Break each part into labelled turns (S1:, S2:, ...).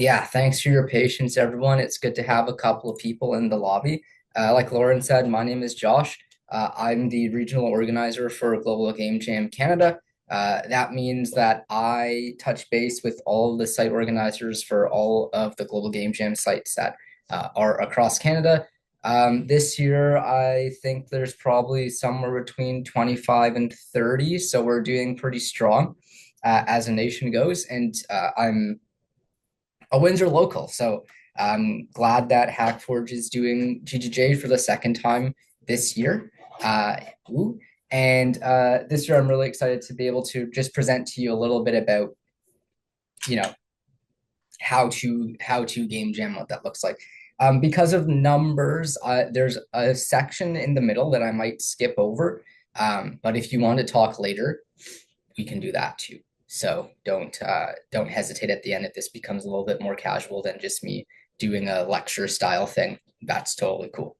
S1: Yeah, thanks for your patience, everyone. It's good to have a couple of people in the lobby. Like Lauren said, my name is Josh. I'm the regional organizer for Global Game Jam Canada. That means that I touch base with all of the site organizers for all of the Global Game Jam sites that are across Canada. This year, I think there's probably somewhere between 25 and 30, so we're doing pretty strong as a nation goes, and I'm a Windsor local. So I'm glad that Hackforge is doing GGJ for the second time this year. Uh, ooh. And this year, I'm really excited to be able to just present to you a little bit about, you know, how to game jam, what that looks like. Because of numbers, there's a section in the middle that I might skip over. But if you want to talk later, we can do that too. So don't hesitate at the end if this becomes a little bit more casual than just me doing a lecture style thing. That's totally cool.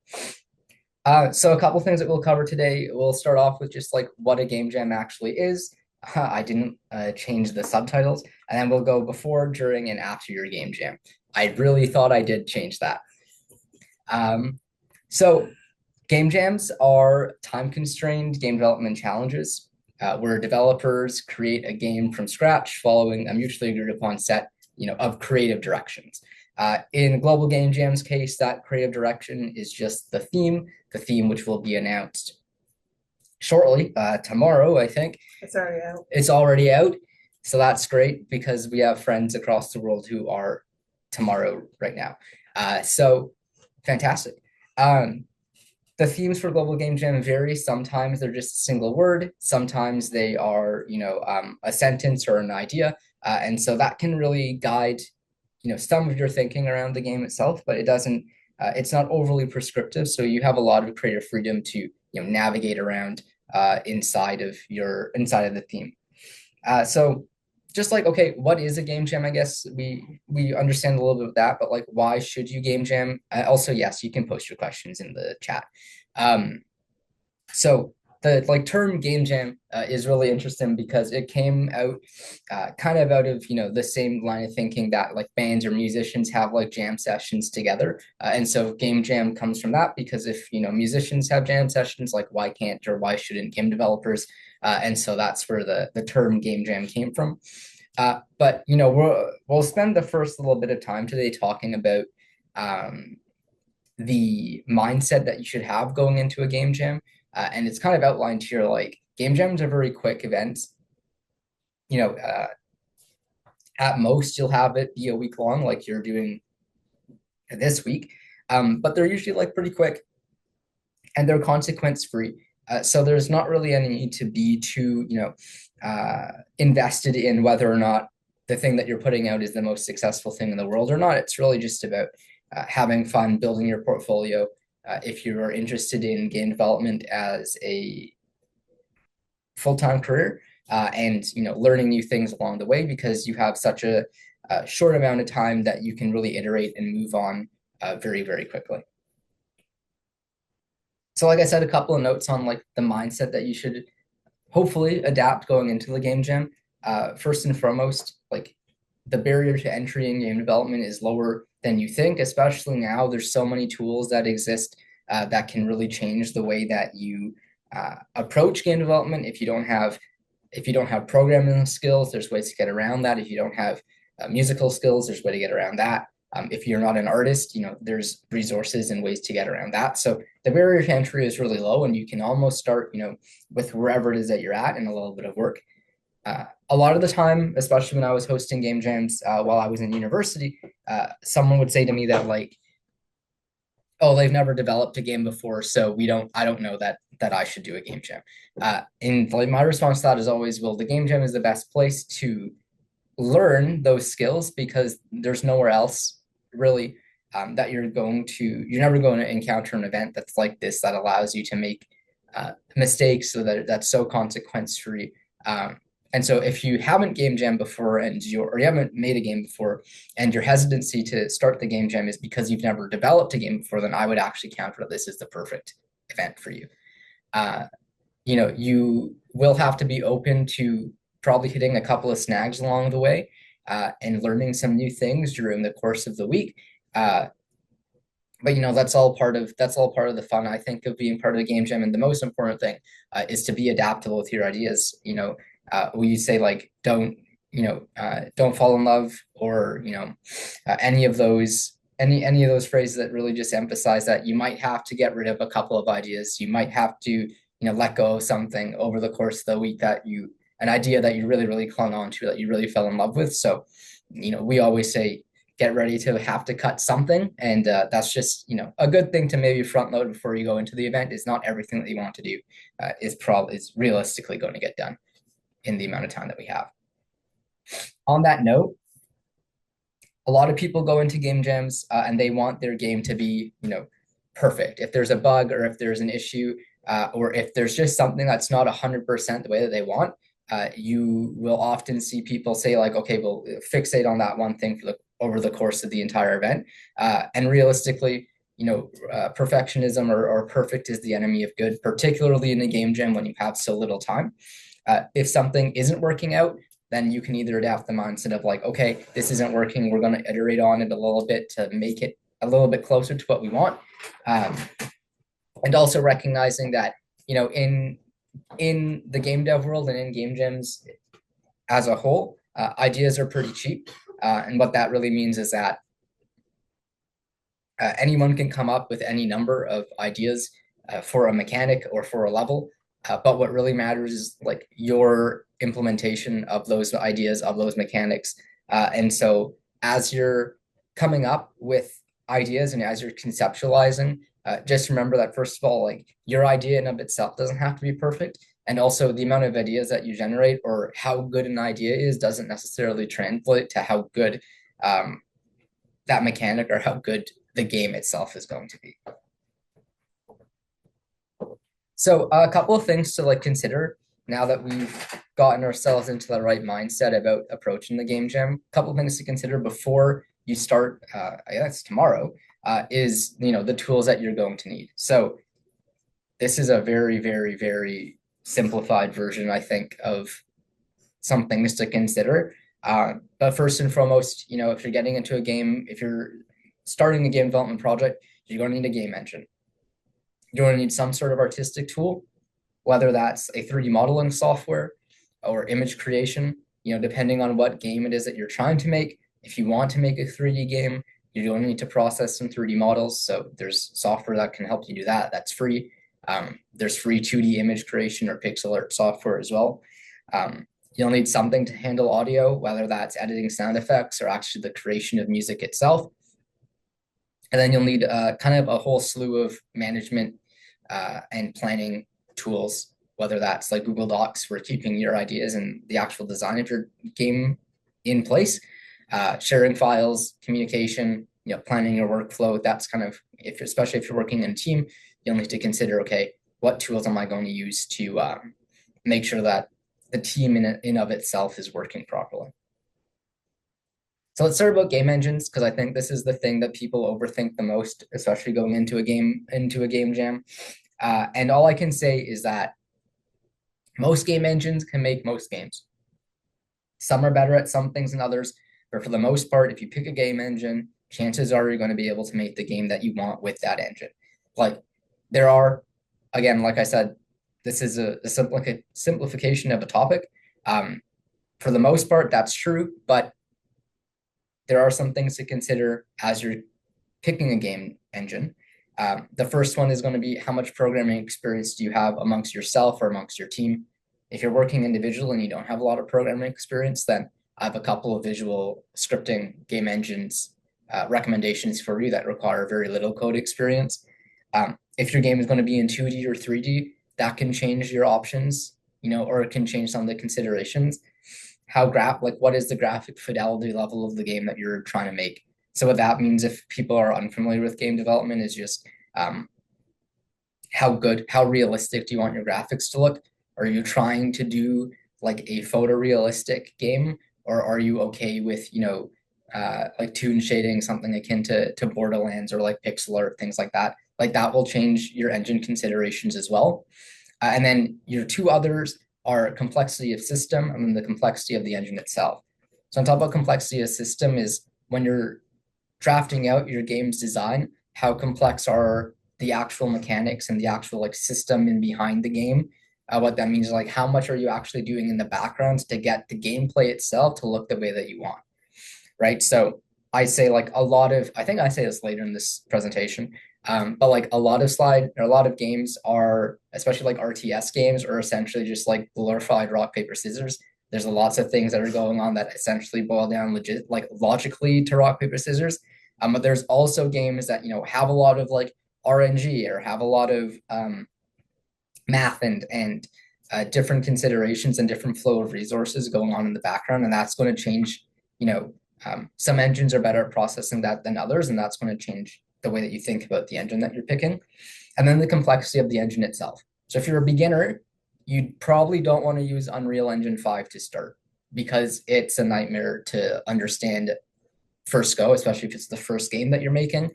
S1: So a couple things that we'll cover today. We'll start off with just like what a game jam actually is. I didn't change the subtitles, and then we'll go before, during, and after your game jam. I really thought I did change that. Um, so game jams are time-constrained game development challenges where developers create a game from scratch following a mutually agreed upon set, of creative directions. In Global Game Jam's case, that creative direction is just the theme which will be announced shortly, tomorrow, I think.
S2: It's already out.
S1: It's already out. So that's great because we have friends across the world who are tomorrow right now. So fantastic. Um, the themes for Global Game Jam vary. Sometimes they're just a single word. Sometimes they are, a sentence or an idea. And so that can really guide, some of your thinking around the game itself, but it doesn't, it's not overly prescriptive. So you have a lot of creative freedom to, navigate around inside of the theme. So just like, okay, what is a game jam? I guess we understand a little bit of that, but like, why should you game jam? Also, yes, you can post your questions in the chat. Um, so the like term game jam is really interesting because it came out kind of out of the same line of thinking that like bands or musicians have like jam sessions together, and so game jam comes from that because if musicians have jam sessions, like why can't or why shouldn't game developers? And so that's where the term game jam came from. But we'll spend the first little bit of time today talking about um, the mindset that you should have going into a game jam. And it's kind of outlined here like game jams are very quick events. You know, uh, at most, you'll have it be a week long, like you're doing this week. But they're usually like pretty quick and they're consequence free. So there's not really any need to be too, invested in whether or not the thing that you're putting out is the most successful thing in the world or not. It's really just about having fun, building your portfolio. If you are interested in game development as a full-time career, and learning new things along the way because you have such a short amount of time that you can really iterate and move on very, very quickly. So like I said, a couple of notes on like the mindset that you should hopefully adapt going into the game jam. First and foremost, like the barrier to entry in game development is lower than you think, especially now. There's so many tools that exist that can really change the way that you approach game development. If you don't have programming skills, there's ways to get around that. If you don't have musical skills, there's a way to get around that. If you're not an artist, there's resources and ways to get around that. So the barrier to entry is really low, and you can almost start, with wherever it is that you're at and a little bit of work. A lot of the time, especially when I was hosting game jams while I was in university, someone would say to me that like, "Oh, they've never developed a game before, so I don't know that I should do a game jam." And like my response to that is always, "Well, the game jam is the best place to learn those skills because there's nowhere else really that you're never going to encounter an event that's like this that allows you to make mistakes so that's so consequence free. And so if you haven't game jam before or you haven't made a game before and your hesitancy to start the game jam is because you've never developed a game before, then I would actually counter that this is the perfect event for you. Uh, you will have to be open to probably hitting a couple of snags along the way. and learning some new things during the course of the week. Uh, but that's all part of the fun, I think, of being part of the game jam. And the most important thing is to be adaptable with your ideas. We say like don't fall in love, or any of those phrases that really just emphasize that you might have to get rid of a couple of ideas. You might have to let go of something over the course of the week, an idea that you really really clung on to, that you really fell in love with. So we always say get ready to have to cut something, and that's just a good thing to maybe front load before you go into the event. Is not everything that you want to do is realistically going to get done in the amount of time that we have. On that note, a lot of people go into game jams and they want their game to be perfect. If there's a bug, or if there's an issue, or if there's just something that's not 100% the way that they want, you will often see people say like, okay, we'll fixate on that one thing over the course of the entire event. And realistically, perfectionism or perfect is the enemy of good, particularly in a game jam when you have so little time. If something isn't working out, then you can either adapt the mindset of like, okay, this isn't working, we're going to iterate on it a little bit to make it a little bit closer to what we want. And also recognizing that, in the game dev world and in game jams as a whole, ideas are pretty cheap. And what that really means is that anyone can come up with any number of ideas for a mechanic or for a level. But what really matters is like your implementation of those ideas, of those mechanics. And so as you're coming up with ideas and as you're conceptualizing, just remember that first of all, like your idea in of itself doesn't have to be perfect. And also the amount of ideas that you generate or how good an idea is doesn't necessarily translate to how good that mechanic or how good the game itself is going to be. So a couple of things to like consider now that we've gotten ourselves into the right mindset about approaching the game jam. A couple of things to consider before you start, I guess tomorrow, is the tools that you're going to need. So this is a very, very, very simplified version, I think, of some things to consider. But first and foremost, if you're getting into a game, if you're starting a game development project, you're going to need a game engine. You're going to need some sort of artistic tool, whether that's a 3D modeling software or image creation, depending on what game it is that you're trying to make. If you want to make a 3D game, you're going to need to process some 3D models. So there's software that can help you do that. That's free. There's free 2D image creation or pixel art software as well. You'll need something to handle audio, whether that's editing sound effects or actually the creation of music itself. And then you'll need kind of a whole slew of management and planning tools, whether that's like Google Docs for keeping your ideas and the actual design of your game in place, sharing files, communication, planning your workflow. That's kind of, especially if you're working in a team, you'll need to consider, okay, what tools am I going to use to make sure that the team in of itself is working properly. So let's start about game engines, because I think this is the thing that people overthink the most, especially going into a game jam. And all I can say is that most game engines can make most games. Some are better at some things than others, but for the most part, if you pick a game engine, chances are you're going to be able to make the game that you want with that engine. Like there are, again, like I said, this is a simplification of a topic. For the most part, that's true, but there are some things to consider as you're picking a game engine. The first one is going to be how much programming experience do you have amongst yourself or amongst your team. If you're working individually and you don't have a lot of programming experience, then I have a couple of visual scripting game engines recommendations for you that require very little code experience. If your game is going to be in 2D or 3D, that can change your options, or it can change some of the considerations. What is the graphic fidelity level of the game that you're trying to make? So what that means, if people are unfamiliar with game development, is just how realistic do you want your graphics to look? Are you trying to do like a photorealistic game, or are you okay with like toon shading, something akin to Borderlands or like pixel art, things like that? Like that will change your engine considerations as well. And then your two others are complexity of system and then the complexity of the engine itself. So on top of complexity of system is when you're drafting out your game's design, how complex are the actual mechanics and the actual like system in behind the game. What that means is like how much are you actually doing in the background to get the gameplay itself to look the way that you want, right? So I say like a lot of, I think I say this later in this presentation, but like a lot of slide or a lot of games are, especially like RTS games, are essentially just like glorified rock paper scissors. There's lots of things that are going on that essentially boil down legit like logically to rock paper scissors. But there's also games that have a lot of like RNG or have a lot of math and different considerations and different flow of resources going on in the background, and that's going to change. Some engines are better at processing that than others, and that's going to change the way that you think about the engine that you're picking. And then the complexity of the engine itself. So if you're a beginner, you probably don't want to use Unreal Engine 5 to start because it's a nightmare to understand first go, especially if it's the first game that you're making.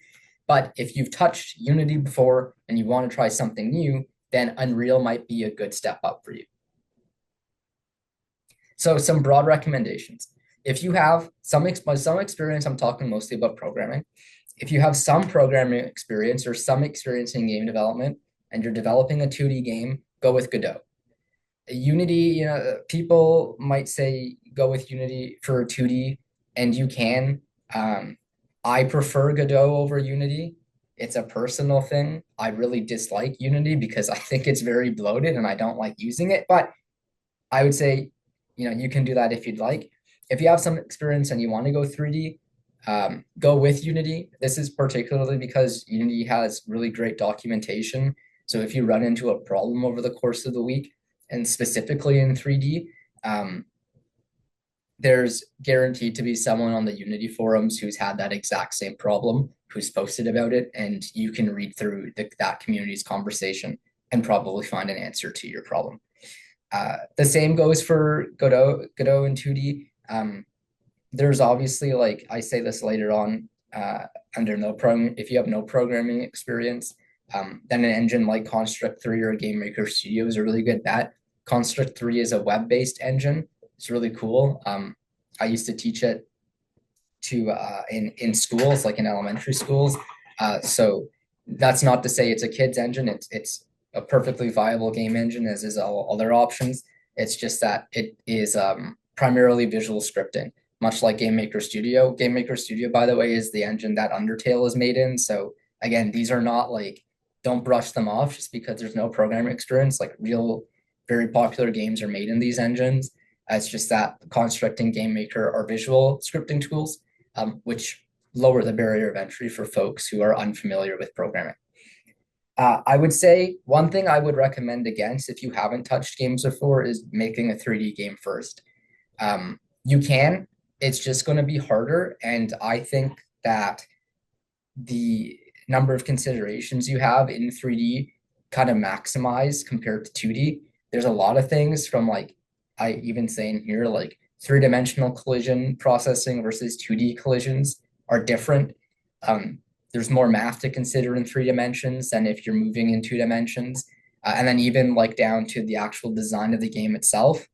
S1: But if you've touched Unity before and you want to try something new, then Unreal might be a good step up for you. So some broad recommendations. If you have some experience, I'm talking mostly about programming. If you have some programming experience or some experience in game development and you're developing a 2D game, go with Godot. Unity, people might say go with Unity for 2D, and you can. I prefer Godot over Unity. It's a personal thing. I really dislike Unity because I think it's very bloated and I don't like using it. But I would say, you can do that if you'd like. If you have some experience and you want to go 3D, go with Unity. This is particularly because Unity has really great documentation. So if you run into a problem over the course of the week, and specifically in 3D, there's guaranteed to be someone on the Unity forums who's had that exact same problem, who's posted about it, and you can read through that community's conversation and probably find an answer to your problem. The same goes for Godot in 2D. There's obviously, like I say this later on, under no program, if you have no programming experience, then an engine like Construct 3 or Game Maker Studio is a really good bet. Construct 3 is a web-based engine. It's really cool. I used to teach it to in schools, like in elementary schools. So that's not to say it's a kid's engine. It's a perfectly viable game engine, as is all other options. It's just that it is primarily visual scripting, much like Game Maker Studio. Game Maker Studio, by the way, is the engine that Undertale is made in. So again, these are not like, don't brush them off just because there's no programming experience. Like real, very popular games are made in these engines. It's just that Construct and Game Maker are visual scripting tools, which lower the barrier of entry for folks who are unfamiliar with programming. I would say one thing I would recommend against if you haven't touched games before is making a 3D game first. You can, it's just going to be harder. And I think that the number of considerations you have in 3D kind of maximize compared to 2D. There's a lot of things from like, I even say in here, like three-dimensional collision processing versus 2D collisions are different. There's more math to consider in 3 dimensions than if you're moving in 2 dimensions. And then even like down to the actual design of the game itself.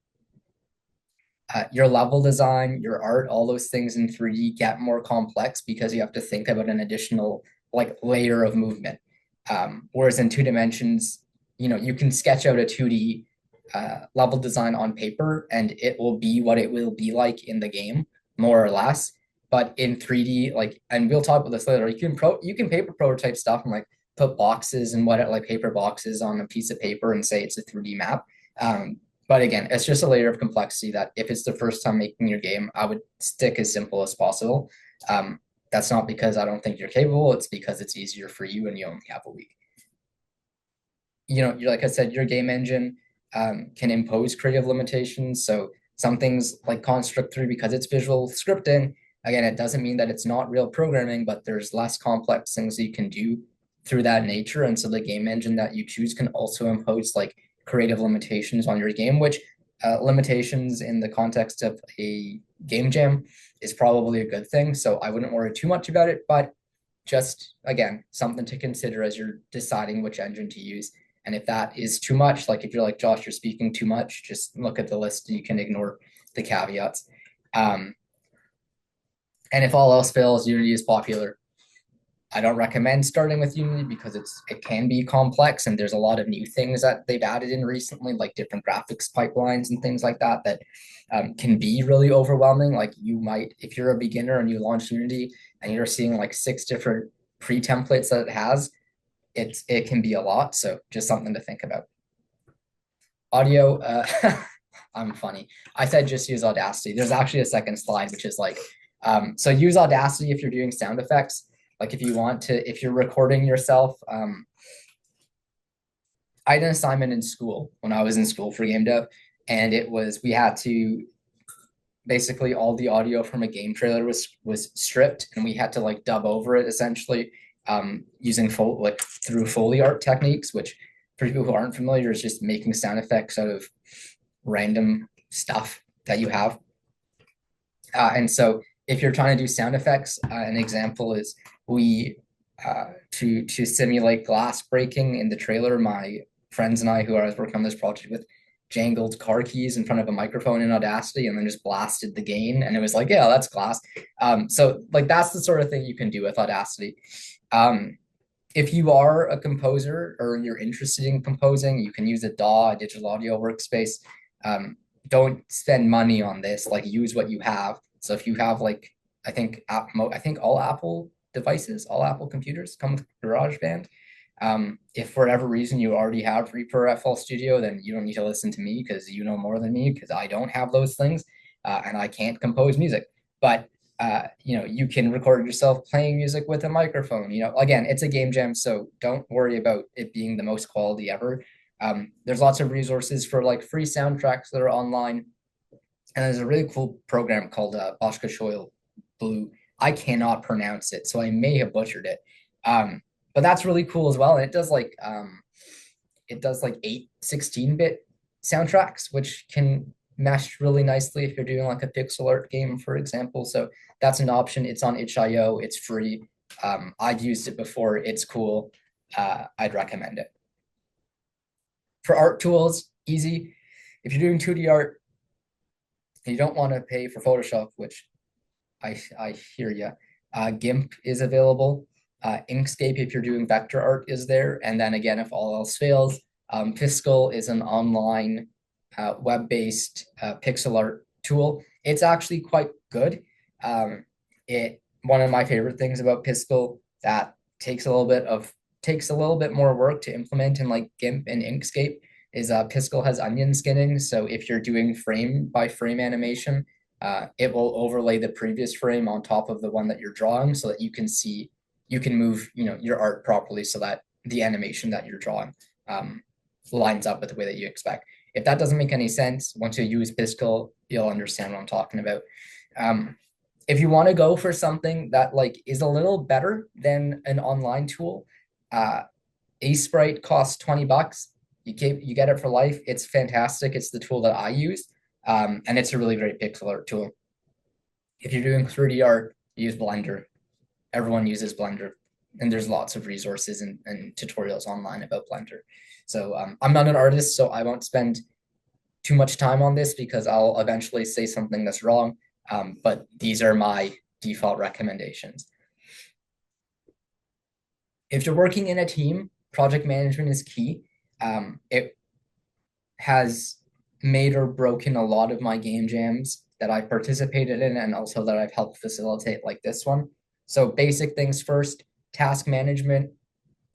S1: Your level design, your art, all those things in 3D get more complex because you have to think about an additional like layer of movement. Whereas in 2 dimensions, you can sketch out a 2D level design on paper and it will be what it will be like in the game, more or less. But in 3D, like, and we'll talk about this later, you can paper prototype stuff and like put boxes and what like paper boxes on a piece of paper and say it's a 3D map. But again, it's just a layer of complexity that if it's the first time making your game, I would stick as simple as possible. That's not because I don't think you're capable, it's because it's easier for you and you only have a week. You're like I said, your game engine can impose creative limitations. So some things like Construct 3, because it's visual scripting, again, it doesn't mean that it's not real programming, but there's less complex things that you can do through that nature. And so the game engine that you choose can also impose like creative limitations on your game, which limitations in the context of a game jam is probably a good thing. So I wouldn't worry too much about it, but just again, something to consider as you're deciding which engine to use. And if that is too much, like if you're like, Josh, you're speaking too much, just look at the list and you can ignore the caveats. And if all else fails, Unity is popular. I don't recommend starting with Unity because it can be complex and there's a lot of new things that they've added in recently, like different graphics pipelines and things like that that can be really overwhelming. Like you might, if you're a beginner and you launch Unity and you're seeing like 6 different pre-templates that it has, it can be a lot. So just something to think about. Audio, I'm funny. I said just use Audacity. There's actually a second slide, which is like, so use Audacity if you're doing sound effects. Like if you want to, if you're recording yourself, I had an assignment in school when I was in school for game dev, and it was we had to basically all the audio from a game trailer was stripped, and we had to like dub over it essentially using like through Foley art techniques, which for people who aren't familiar is just making sound effects out of random stuff that you have. And so if you're trying to do sound effects, an example is we to simulate glass breaking in the trailer. My friends and I, who I was working on this project with, jangled car keys in front of a microphone in Audacity and then just blasted the gain, and it was like, yeah, that's glass. So like that's the sort of thing you can do with Audacity. If you are a composer or you're interested in composing, you can use a DAW, a digital audio workspace. Don't spend money on this. Like use what you have. So if you have like, I think all Apple devices, all Apple computers come with GarageBand. If for whatever reason you already have Reaper FL Studio, then you don't need to listen to me because you know more than me because I don't have those things and I can't compose music. But you can record yourself playing music with a microphone. Again, it's a game jam, so don't worry about it being the most quality ever. There's lots of resources for like free soundtracks that are online, and there's a really cool program called Boschke Blue. I cannot pronounce it, so I may have butchered it. But that's really cool as well, and it does like 8 16-bit soundtracks, which can mesh really nicely if you're doing like a pixel art game, for example. So that's an option. It's on itch.io. It's free. I've used it before. It's cool. I'd recommend it. For art tools, easy. If you're doing 2D art and you don't want to pay for Photoshop, which I hear you, GIMP is available. Inkscape, if you're doing vector art, is there. And then again, if all else fails, Fiscal is an online web-based pixel art tool. It's actually quite good. It One of my favorite things about Fiscal that takes a little bit more work to implement in like GIMP and Inkscape is Fiscal has onion skinning. So if you're doing frame by frame animation, it will overlay the previous frame on top of the one that you're drawing so that you can move your art properly so that the animation that you're drawing lines up with the way that you expect. If that doesn't make any sense, once you use Piskel, you'll understand what I'm talking about. If you want to go for something that like is a little better than an online tool, Sprite costs $20. You get it for life. It's fantastic. It's the tool that I use, and it's a really great pixel art tool. If you're doing 3D art, use Blender. Everyone uses Blender, and there's lots of resources and tutorials online about Blender. So I'm not an artist, so I won't spend too much time on this because I'll eventually say something that's wrong. But these are my default recommendations. If you're working in a team, project management is key. It has made or broken a lot of my game jams that I've participated in and also that I've helped facilitate, like this one. So basic things first, task management,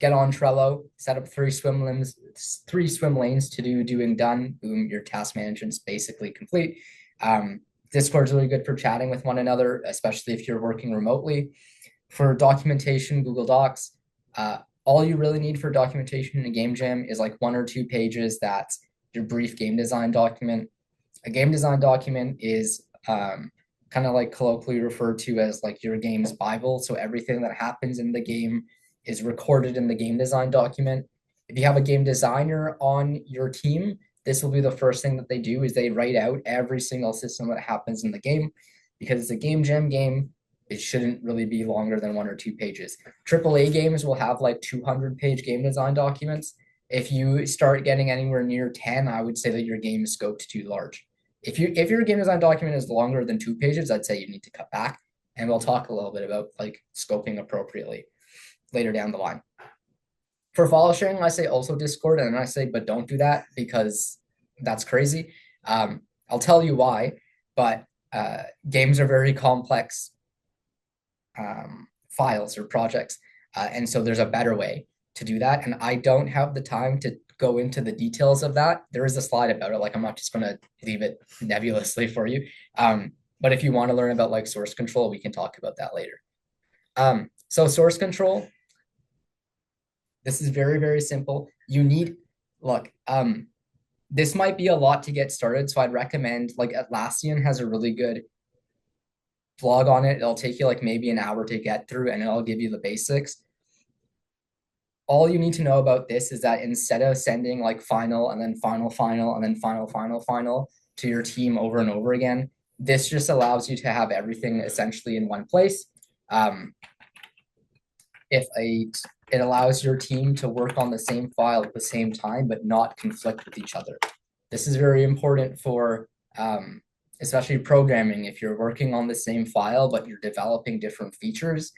S1: get on Trello, set up 3 swim lanes to do doing done. Boom, your task management's basically complete. Discord's really good for chatting with one another, especially if you're working remotely. For documentation, Google Docs. All you really need for documentation in a game jam is like 1 or 2 pages. That's your brief game design document. A game design document is kind of like colloquially referred to as like your game's Bible. So everything that happens in the game is recorded in the game design document. If you have a game designer on your team, this will be the first thing that they do is they write out every single system that happens in the game. Because it's a game jam game, it shouldn't really be longer than 1 or 2 pages. AAA games will have like 200-page game design documents. If you start getting anywhere near 10, I would say that your game is scoped too large. If your game design document is longer than 2 pages, I'd say you need to cut back. And we'll talk a little bit about like scoping appropriately later down the line. For file sharing, I say also Discord, and I say, but don't do that because that's crazy. I'll tell you why, but games are very complex files or projects, and so there's a better way to do that. And I don't have the time to go into the details of that. There is a slide about it. Like I'm not just going to leave it nebulously for you. But if you want to learn about like source control, we can talk about that later. So source control, this is very, very simple. You need, look, this might be a lot to get started. So I'd recommend like Atlassian has a really good blog on it. It'll take you like maybe an hour to get through and it'll give you the basics. All you need to know about this is that instead of sending like final and then final and then final to your team over and over again, this just allows you to have everything essentially in one place. It allows your team to work on the same file at the same time, but not conflict with each other. This is very important for especially programming. If you're working on the same file, but you're developing different features,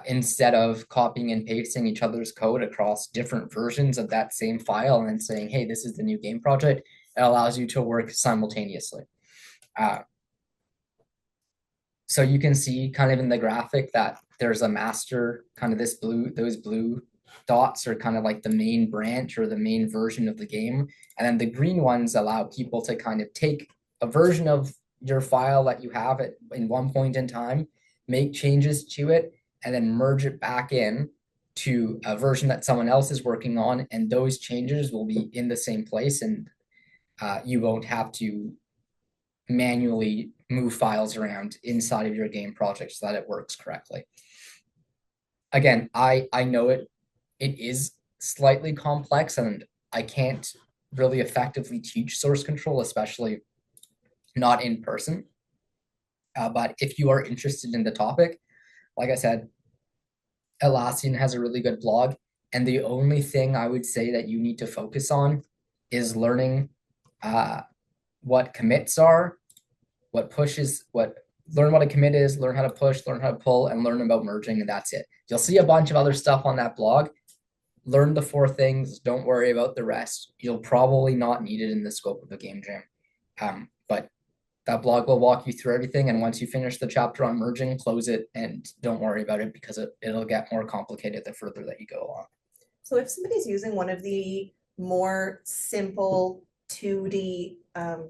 S1: instead of copying and pasting each other's code across different versions of that same file and then saying, hey, this is the new game project, it allows you to work simultaneously. So you can see kind of in the graphic that there's a master, kind of those blue dots are kind of like the main branch or the main version of the game. And then the green ones allow people to kind of take a version of your file that you have it in one point in time, make changes to it, and then merge it back in to a version that someone else is working on. And those changes will be in the same place and you won't have to manually move files around inside of your game project so that it works correctly. Again, I know it is slightly complex and I can't really effectively teach source control, especially not in person. But if you are interested in the topic, like I said, Atlassian has a really good blog. And the only thing I would say that you need to focus on is learning what commits are, learn what a commit is, learn how to push, learn how to pull, and learn about merging, and that's it. You'll see a bunch of other stuff on that blog. Learn the 4 things. Don't worry about the rest. You'll probably not need it in the scope of a game jam. But that blog will walk you through everything. And once you finish the chapter on merging, close it and don't worry about it because it'll get more complicated the further that you go along.
S2: So if somebody's using one of the more simple 2D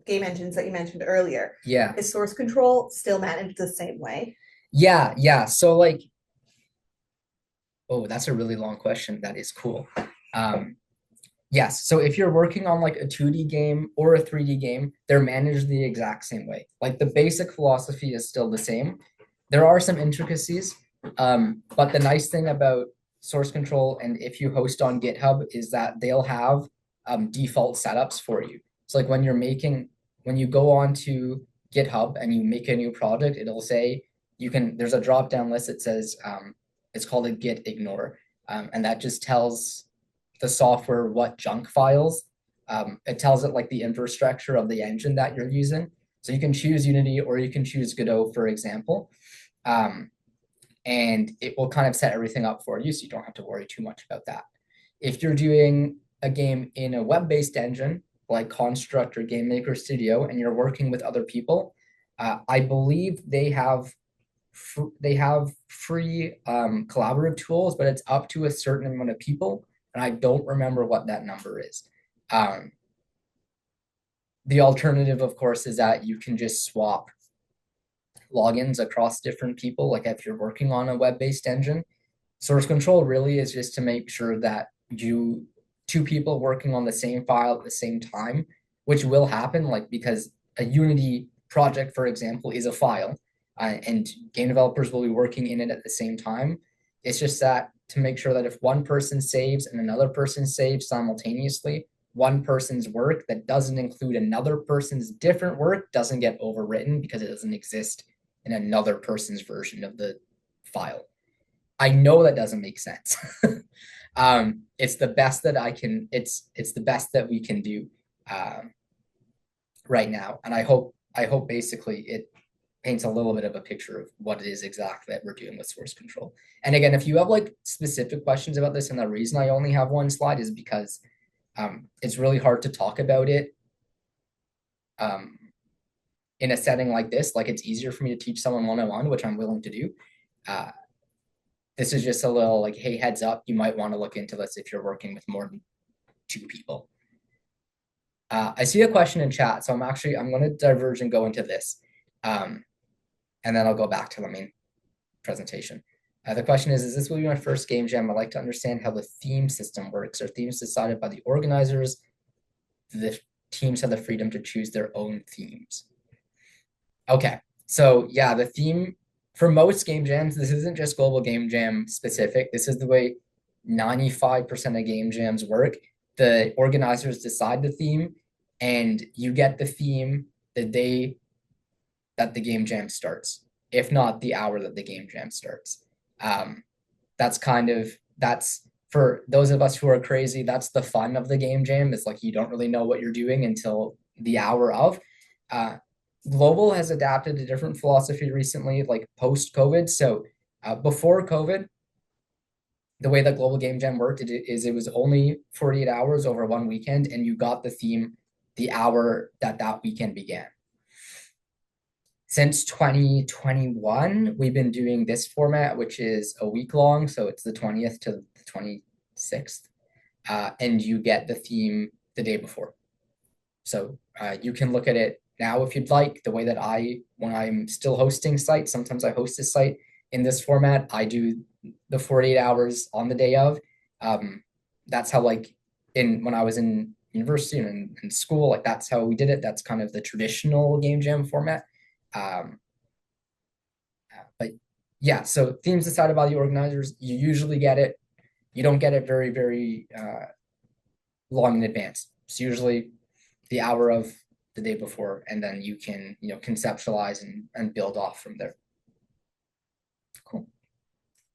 S2: game engines that you mentioned earlier,
S1: Yeah.
S2: is source control still managed the same way?
S1: Yeah. So like, oh, that's a really long question. That is cool. Yes. So if you're working on like a 2D game or a 3D game, they're managed the exact same way. Like the basic philosophy is still the same. There are some intricacies, but the nice thing about source control and if you host on GitHub is that they'll have default setups for you. So like when you go on to GitHub and you make a new project, it'll say there's a drop down list that says it's called a git ignore, and that just tells the software what junk files. It tells it like the infrastructure of the engine that you're using. So you can choose Unity or you can choose Godot, for example. And it will kind of set everything up for you so you don't have to worry too much about that. If you're doing a game in a web-based engine like Construct or Game Maker Studio and you're working with other people, I believe they have free collaborative tools, but it's up to a certain amount of people. And I don't remember what that number is. The alternative, of course, is that you can just swap logins across different people. Like if you're working on a web-based engine, source control really is just to make sure that two people working on the same file at the same time, which will happen, like because a Unity project, for example, is a file, and game developers will be working in it at the same time. It's just that to make sure that if one person saves and another person saves simultaneously, one person's work that doesn't include another person's different work doesn't get overwritten because it doesn't exist in another person's version of the file. I know that doesn't make sense. It's the best that I can. It's the best that we can do right now, and I hope basically it paints a little bit of a picture of what it is exactly that we're doing with source control. And again, if you have like specific questions about this, and the reason I only have one slide is because it's really hard to talk about it in a setting like this. Like it's easier for me to teach someone one-on-one, which I'm willing to do. Uh, this is just a little like, hey, heads up, you might want to look into this if you're working with more than 2 people. I see a question in chat, so I'm going to diverge and go into this. And then I'll go back to the main presentation. The question is this will be my first game jam? I'd like to understand how the theme system works. Are themes decided by the organizers? The teams have the freedom to choose their own themes. Okay, so yeah, the theme for most game jams, this isn't just Global Game Jam specific. This is the way 95% of game jams work. The organizers decide the theme, and you get the theme the day that the game jam starts, if not the hour that the game jam starts. That's for those of us who are crazy. That's the fun of the game jam. It's like you don't really know what you're doing until the hour of. Global has adapted a different philosophy recently, like post COVID. So before COVID, the way that Global Game Jam worked it was only 48 hours over one weekend, and you got the theme the hour that weekend began. Since 2021, we've been doing this format, which is a week long. So it's the 20th to the 26th. And you get the theme the day before. So you can look at it now if you'd like. The way that when I'm still hosting sites, sometimes I host a site in this format. I do the 48 hours on the day of. That's how when I was in university and in school, like that's how we did it. That's kind of the traditional game jam format. But yeah, so themes decided by the organizers. You usually get it. You don't get it very, very long in advance. It's usually the hour of the day before, and then you can conceptualize and build off from there. Cool.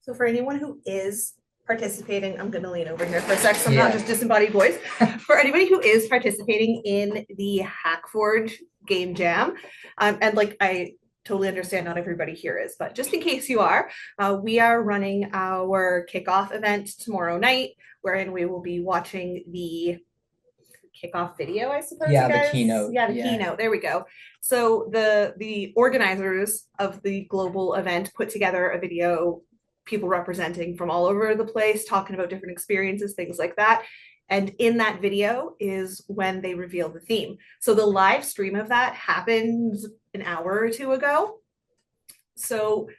S2: So for anyone who is participating, I'm going to lean over here for a sec, so I'm not just disembodied voice. For anybody who is participating in the Hackforge game jam, and like I totally understand not everybody here is, but just in case you are, we are running our kickoff event tomorrow night, wherein we will be watching the kickoff video, I suppose.
S1: Yeah, the keynote.
S2: Yeah, the keynote. There we go. So the organizers of the global event put together a video, people representing from all over the place, talking about different experiences, things like that. And in that video is when they reveal the theme. So the live stream of that happened an hour or two ago. So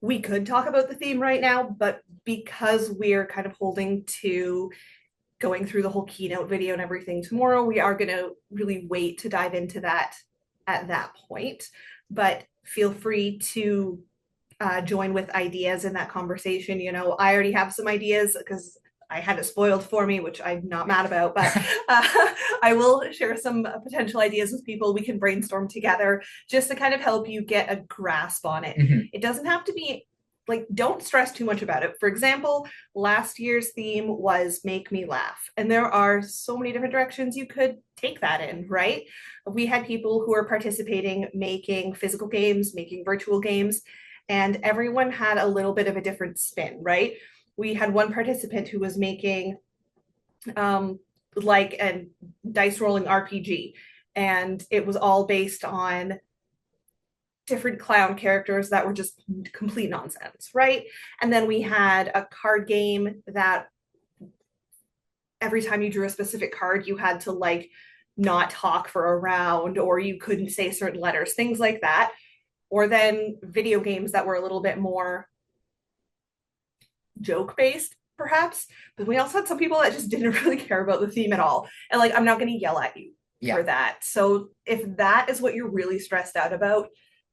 S2: we could talk about the theme right now, but because we're kind of holding to going through the whole keynote video and everything tomorrow, we are going to really wait to dive into that at that point. But feel free to join with ideas in that conversation. I already have some ideas because I had it spoiled for me, which I'm not mad about, but I will share some potential ideas with people. We can brainstorm together just to kind of help you get a grasp on it.
S1: Mm-hmm.
S2: It doesn't have to be like, don't stress too much about it. For example, last year's theme was Make Me Laugh. And there are so many different directions you could take that in, right? We had people who were participating, making physical games, making virtual games, and everyone had a little bit of a different spin, right? We had one participant who was making like a dice rolling RPG, and it was all based on different clown characters that were just complete nonsense, right? And then we had a card game that every time you drew a specific card, you had to like not talk for a round, or you couldn't say certain letters, things like that. Or then video games that were a little bit more joke based, perhaps. But we also had some people that just didn't really care about the theme at all. And like, I'm not going to yell at you for that. So if that is what you're really stressed out about,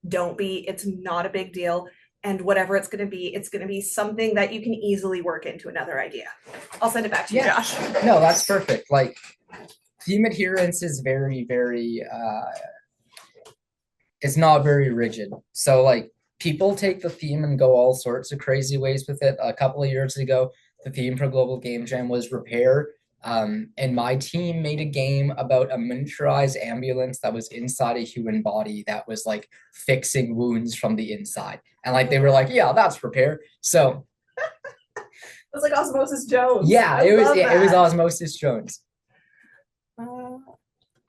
S2: don't be. It's not a big deal. And whatever it's going to be something that you can easily work into another idea. I'll send it back to you, Josh.
S1: No, that's perfect. Like, theme adherence is very, very, it's not very rigid. So like, people take the theme and go all sorts of crazy ways with it. A couple of years ago, the theme for Global Game Jam was repair. And my team made a game about a miniaturized ambulance that was inside a human body that was like fixing wounds from the inside. And like they were like, yeah, that's repair. So
S2: It's like Osmosis Jones.
S1: yeah,
S2: I love
S1: it was
S2: that.
S1: Osmosis Jones.
S2: Uh,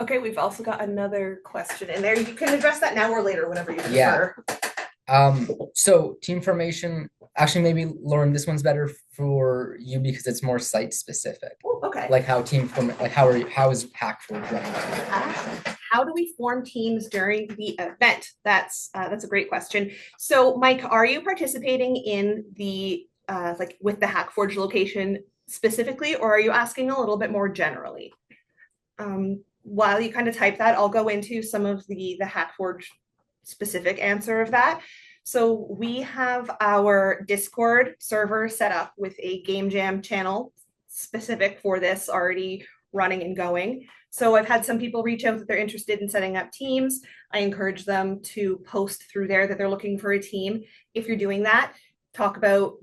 S2: okay, we've also got another question in there. You can address that now or later, whatever you
S1: Yeah.
S2: prefer.
S1: So team formation, actually maybe Lauren, this one's better for you because it's more site specific.
S2: Oh, okay.
S1: Like how team form, like how is Hackforge running?
S2: How do we form teams during the event? That's a great question. So, Mike, are you participating in the like with the Hackforge location specifically, or are you asking a little bit more generally? While you kind of type that, I'll go into some of the Hackforge specific answer of that. So we have our Discord server set up with a game jam channel specific for this already running and going. So I've had some people reach out that they're interested in setting up teams. I encourage them to post through there that they're looking for a team. If you're doing that, talk about,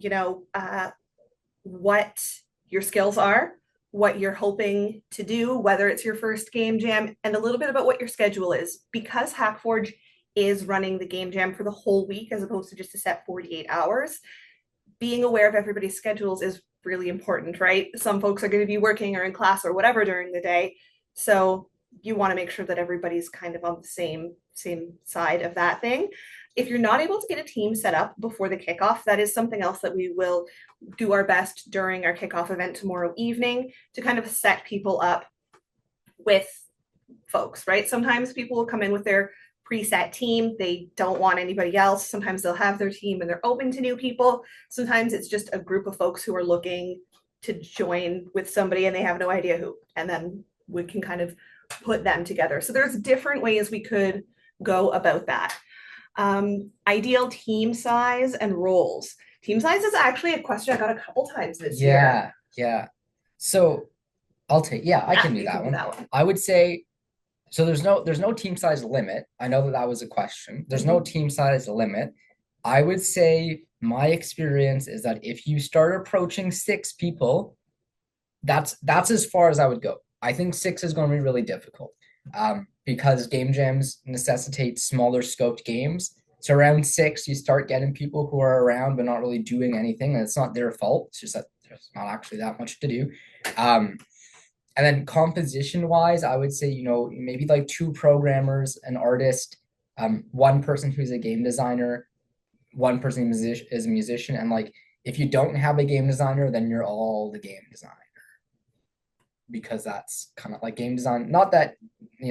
S2: what your skills are, what you're hoping to do, whether it's your first game jam, and a little bit about what your schedule is. Because Hackforge is running the game jam for the whole week as opposed to just a set 48 hours, being aware of everybody's schedules is really important, right? Some folks are going to be working or in class or whatever during the day. So you want to make sure that everybody's kind of on the same side of that thing. If you're not able to get a team set up before the kickoff, that is something else that we will do our best during our kickoff event tomorrow evening to kind of set people up with folks, right? Sometimes people will come in with their preset team. They don't want anybody else. Sometimes they'll have their team and they're open to new people. Sometimes it's just a group of folks who are looking to join with somebody and they have no idea who. And then we can kind of put them together. So there's different ways we could go about that. Ideal team size and roles. Team size is actually a question I got a couple times this year.
S1: Yeah. So I
S2: Yeah,
S1: can do
S2: you
S1: that
S2: can do
S1: one.
S2: that one.
S1: I would say so there's no team size limit. I know that that was a question. There's no team size limit. I would say my experience is that if you start approaching six people, that's as far as I would go. I think six is going to be really difficult because game jams necessitate smaller scoped games. So around six, you start getting people who are around but not really doing anything, and it's not their fault. It's just that there's not actually that much to do. Um, and then composition wise, I would say, maybe like two programmers, an artist, one person who's a game designer, one person is a musician. And like, if you don't have a game designer, then you're all the game designer because that's kind of like game design. Not that,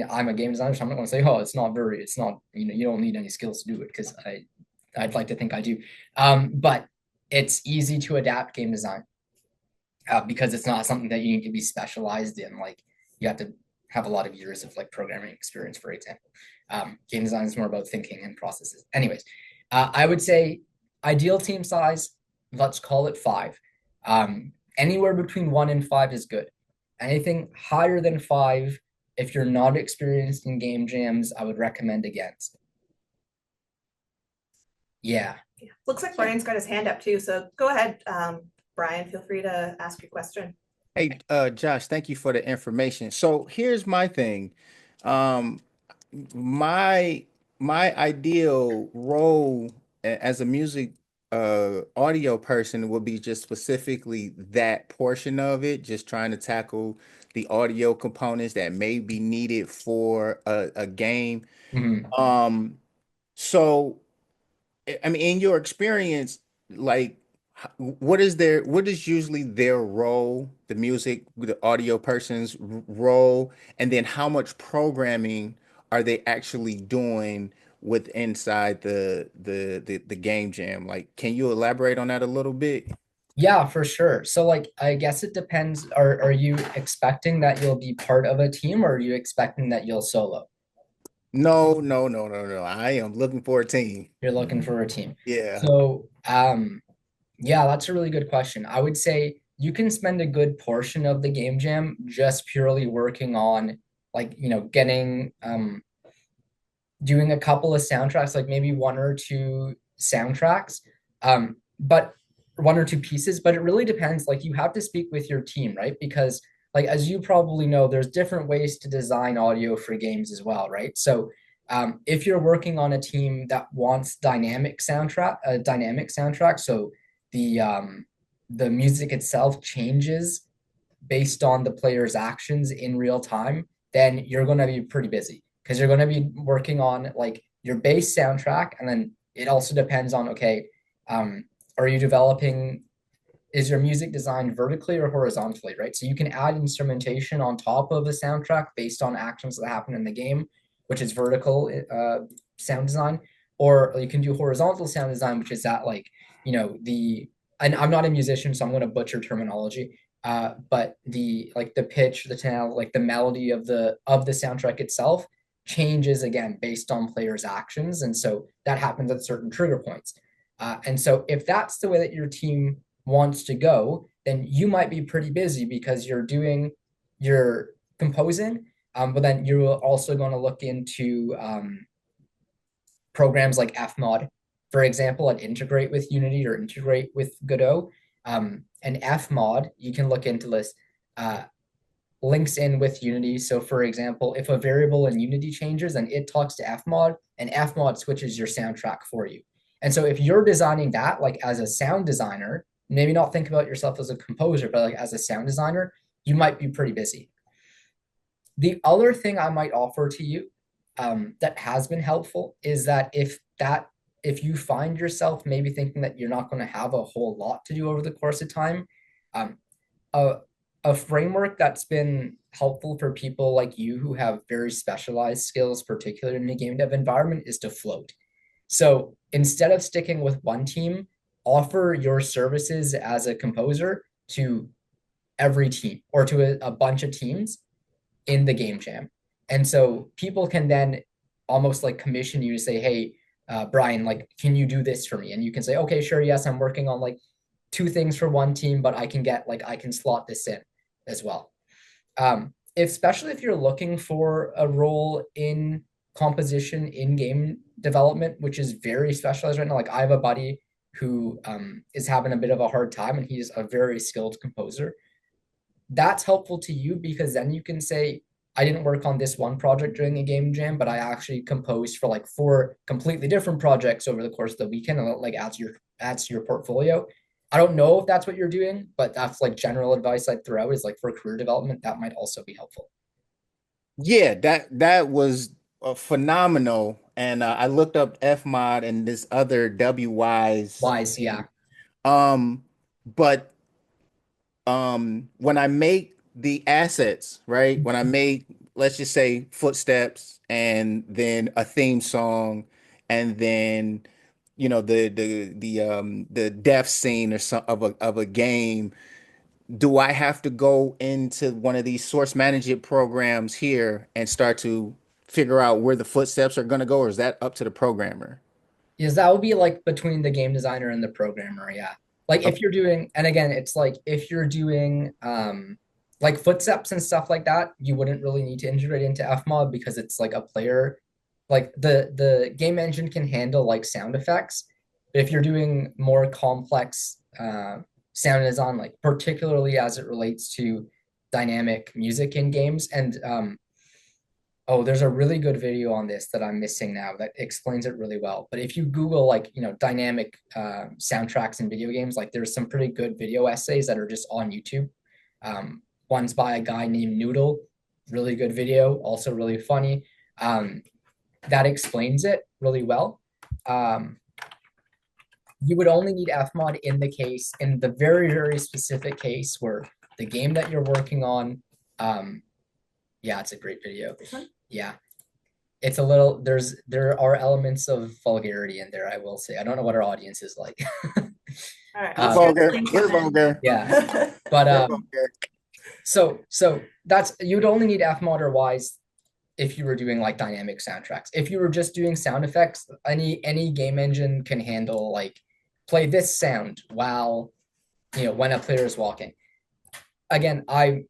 S1: I'm a game designer, so I'm not going to say, oh, it's not, you don't need any skills to do it because I'd like to think I do. But it's easy to adapt game design because it's not something that you need to be specialized in. Like you have to have a lot of years of like programming experience, for example. Game design is more about thinking and processes. Anyways, I would say ideal team size, let's call it five. Anywhere between 1 and 5 is good. Anything higher than 5, if you're not experienced in game jams, I would recommend against. Yeah.
S2: Looks like Brian's got his hand up too. So go ahead, Brian. Feel free to ask your question.
S3: Hey, Josh, thank you for the information. So here's my thing. Um, my my ideal role as a music audio person would be just specifically that portion of it, just trying to tackle the audio components that may be needed for a game.
S1: Mhm.
S3: Um, so I mean, in your experience, like, what is usually their role, the audio person's role, and then how much programming are they actually doing with inside the game jam? Like, can you elaborate on that a little bit?
S1: Yeah, for sure. So like I guess it depends. Are you expecting that you'll be part of a team or are you expecting that you'll solo?
S3: No, no, no, no, no. I am looking for a team.
S1: You're looking for a team.
S3: Yeah.
S1: So yeah, that's a really good question. I would say you can spend a good portion of the game jam just purely working on like, getting doing a couple of soundtracks, like maybe one or two soundtracks, but one or two pieces. But it really depends. Like you have to speak with your team, right? Because like as you probably know, there's different ways to design audio for games as well, right? So if you're working on a team that wants dynamic soundtrack, so the um, the music itself changes based on the player's actions in real time, then you're going to be pretty busy because you're going to be working on like your base soundtrack, and then it also depends on okay, um, are you developing is your music designed vertically or horizontally, right? So you can add instrumentation on top of the soundtrack based on actions that happen in the game, which is vertical sound design, or you can do horizontal sound design, which is that like, you know, and I'm not a musician, so I'm going to butcher terminology, but the like the pitch, the tonality, like the melody of the soundtrack itself changes again based on players' actions, and so that happens at certain trigger points. And so if that's the way that your team wants to go, then you might be pretty busy because you're composing, but then you're also going to look into programs like Fmod, for example, and integrate with Unity or integrate with Godot. And Fmod, you can look into this, links in with Unity. So for example, if a variable in Unity changes and it talks to Fmod, and Fmod switches your soundtrack for you. And so if you're designing that like as a sound designer, maybe not think about yourself as a composer, but like as a sound designer, you might be pretty busy. The other thing I might offer to you that has been helpful is that if you find yourself maybe thinking that you're not going to have a whole lot to do over the course of time, um, a, a framework that's been helpful for people like you who have very specialized skills, particularly in the game dev environment, is to float. So instead of sticking with one team, offer your services as a composer to every team or to a bunch of teams in the game jam. And so people can then almost like commission you to say, hey, Brian, like, can you do this for me? And you can say, okay, sure, yes, I'm working on like two things for one team, but I can slot this in as well. Especially if you're looking for a role in composition in game development, which is very specialized right now. Like I have a buddy who is having a bit of a hard time, and he's a very skilled composer. That's helpful to you because then you can say, I didn't work on this one project during a game jam, but I actually composed for like four completely different projects over the course of the weekend, and it like adds to your portfolio. I don't know if that's what you're doing, but that's like general advice I'd throw out is like for career development, that might also be helpful.
S3: Yeah, that was phenomenal. And I looked up Fmod and this other WY's
S1: Wise, yeah.
S3: thing. Um, but when I make the assets, right? When I make, let's just say, footsteps and then a theme song, and then the death scene or some of a game, do I have to go into one of these source management programs here and start to figure out where the footsteps are going to go, or is that up to the programmer?
S1: Yes, that would be like between the game designer and the programmer, yeah. Like if you're doing, and again, it's like if you're doing like footsteps and stuff like that, you wouldn't really need to integrate into Fmod because it's like a player, like the game engine can handle like sound effects. But if you're doing more complex sound design, like particularly as it relates to dynamic music in games, and oh, there's a really good video on this that I'm missing now that explains it really well. But if you Google like, you know, dynamic soundtracks in video games, like there's some pretty good video essays that are just on YouTube. One's by a guy named Noodle, really good video, also really funny. That explains it really well. Um, you would only need Fmod in the very, very specific case where the game that you're working on, yeah, it's a great video. Yeah, it's a little there are elements of vulgarity in there, I will say. I don't know what our audience is like.
S2: All right,
S3: We're
S2: I'll
S1: um,
S2: share the
S3: vulgar.
S2: link
S3: We're
S2: and then.
S3: vulgar.
S1: yeah, but
S3: We're vulgar.
S1: so that's you'd only need Fmod or Wise if you were doing like dynamic soundtracks. If you were just doing sound effects, any game engine can handle like play this sound while you know when a player is walking. Again, my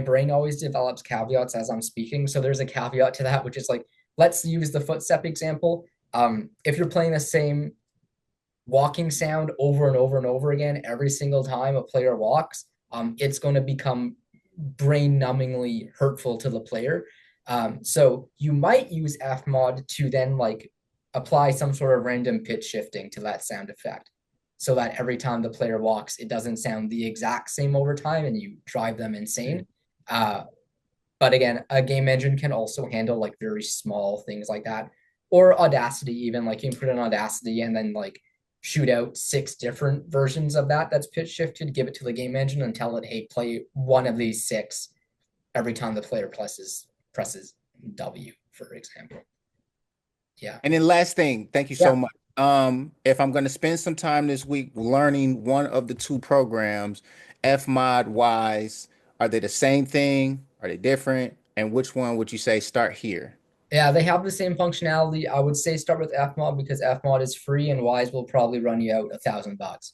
S1: brain always develops caveats as I'm speaking. So there's a caveat to that, which is like, let's use the footstep example. If you're playing the same walking sound over and over and over again every single time a player walks, it's going to become brain-numbingly hurtful to the player. So you might use fmod to then like apply some sort of random pitch shifting to that sound effect, so that every time the player walks, it doesn't sound the exact same over time, and you drive them insane. Uh, but again, a game engine can also handle like very small things like that, or Audacity even. Like you can put in Audacity and then like shoot out 6 different versions of that's pitch shifted, give it to the game engine and tell it, hey, play one of these 6 every time the player presses W, for example. Yeah.
S3: And then last thing, thank you so
S1: Yeah.
S3: much. If I'm going to spend some time this week learning one of the 2 programs, Fmod, Wise, are they the same thing? Are they different? And which one would you say start here?
S1: Yeah, they have the same functionality. I would say start with Fmod because Fmod is free and Wise will probably run you out $1,000.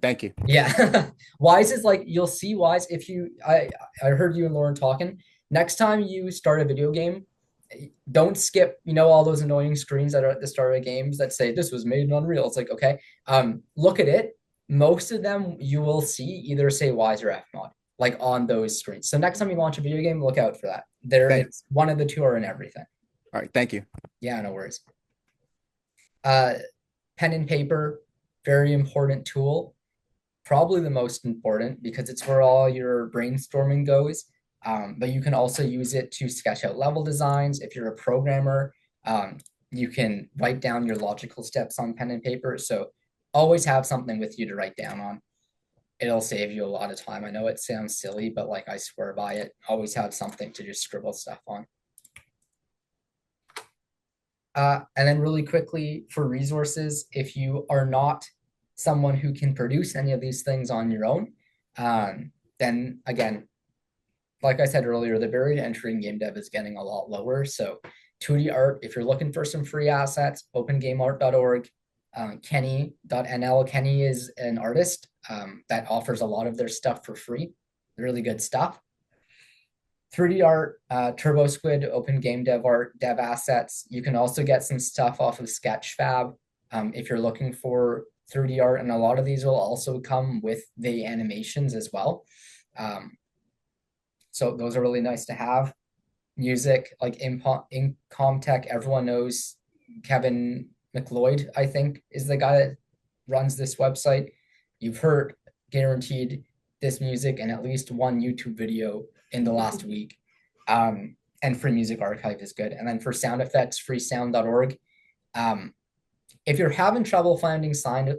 S3: Thank you.
S1: Yeah. Wise is like, you'll see Wise if you I heard you and Lauren talking. Next time you start a video game, don't skip, all those annoying screens that are at the start of games that say this was made in Unreal. It's like, okay, look at it. Most of them you will see either say Wise or Fmod, like on those screens. So next time you launch a video game, look out for that. There,
S3: Thank you.
S1: it's one of the 2 are in everything.
S3: All right. Thank you.
S1: Yeah, no worries. Uh, pen and paper, very important tool. Probably the most important because it's where all your brainstorming goes. But you can also use it to sketch out level designs. If you're a programmer, you can write down your logical steps on pen and paper. So always have something with you to write down on. It'll save you a lot of time. I know it sounds silly, but like I swear by it. Always have something to just scribble stuff on. And then really quickly for resources, if you are not someone who can produce any of these things on your own, then again, like I said earlier, the barrier to entry in game dev is getting a lot lower. So 2D art, if you're looking for some free assets, opengameart.org, Kenny.nl. Kenny is an artist that offers a lot of their stuff for free. Really good stuff. 3D art, Turbo Squid, open game dev art, dev assets. You can also get some stuff off of Sketchfab if you're looking for 3D art, and a lot of these will also come with the animations as well. So those are really nice to have. Music, like Incomtech, everyone knows Kevin McLeod, I think, is the guy that runs this website. You've heard guaranteed this music in at least one YouTube video in the last week. And Free Music Archive is good. And then for sound effects, freesound.org. If you're having trouble finding sound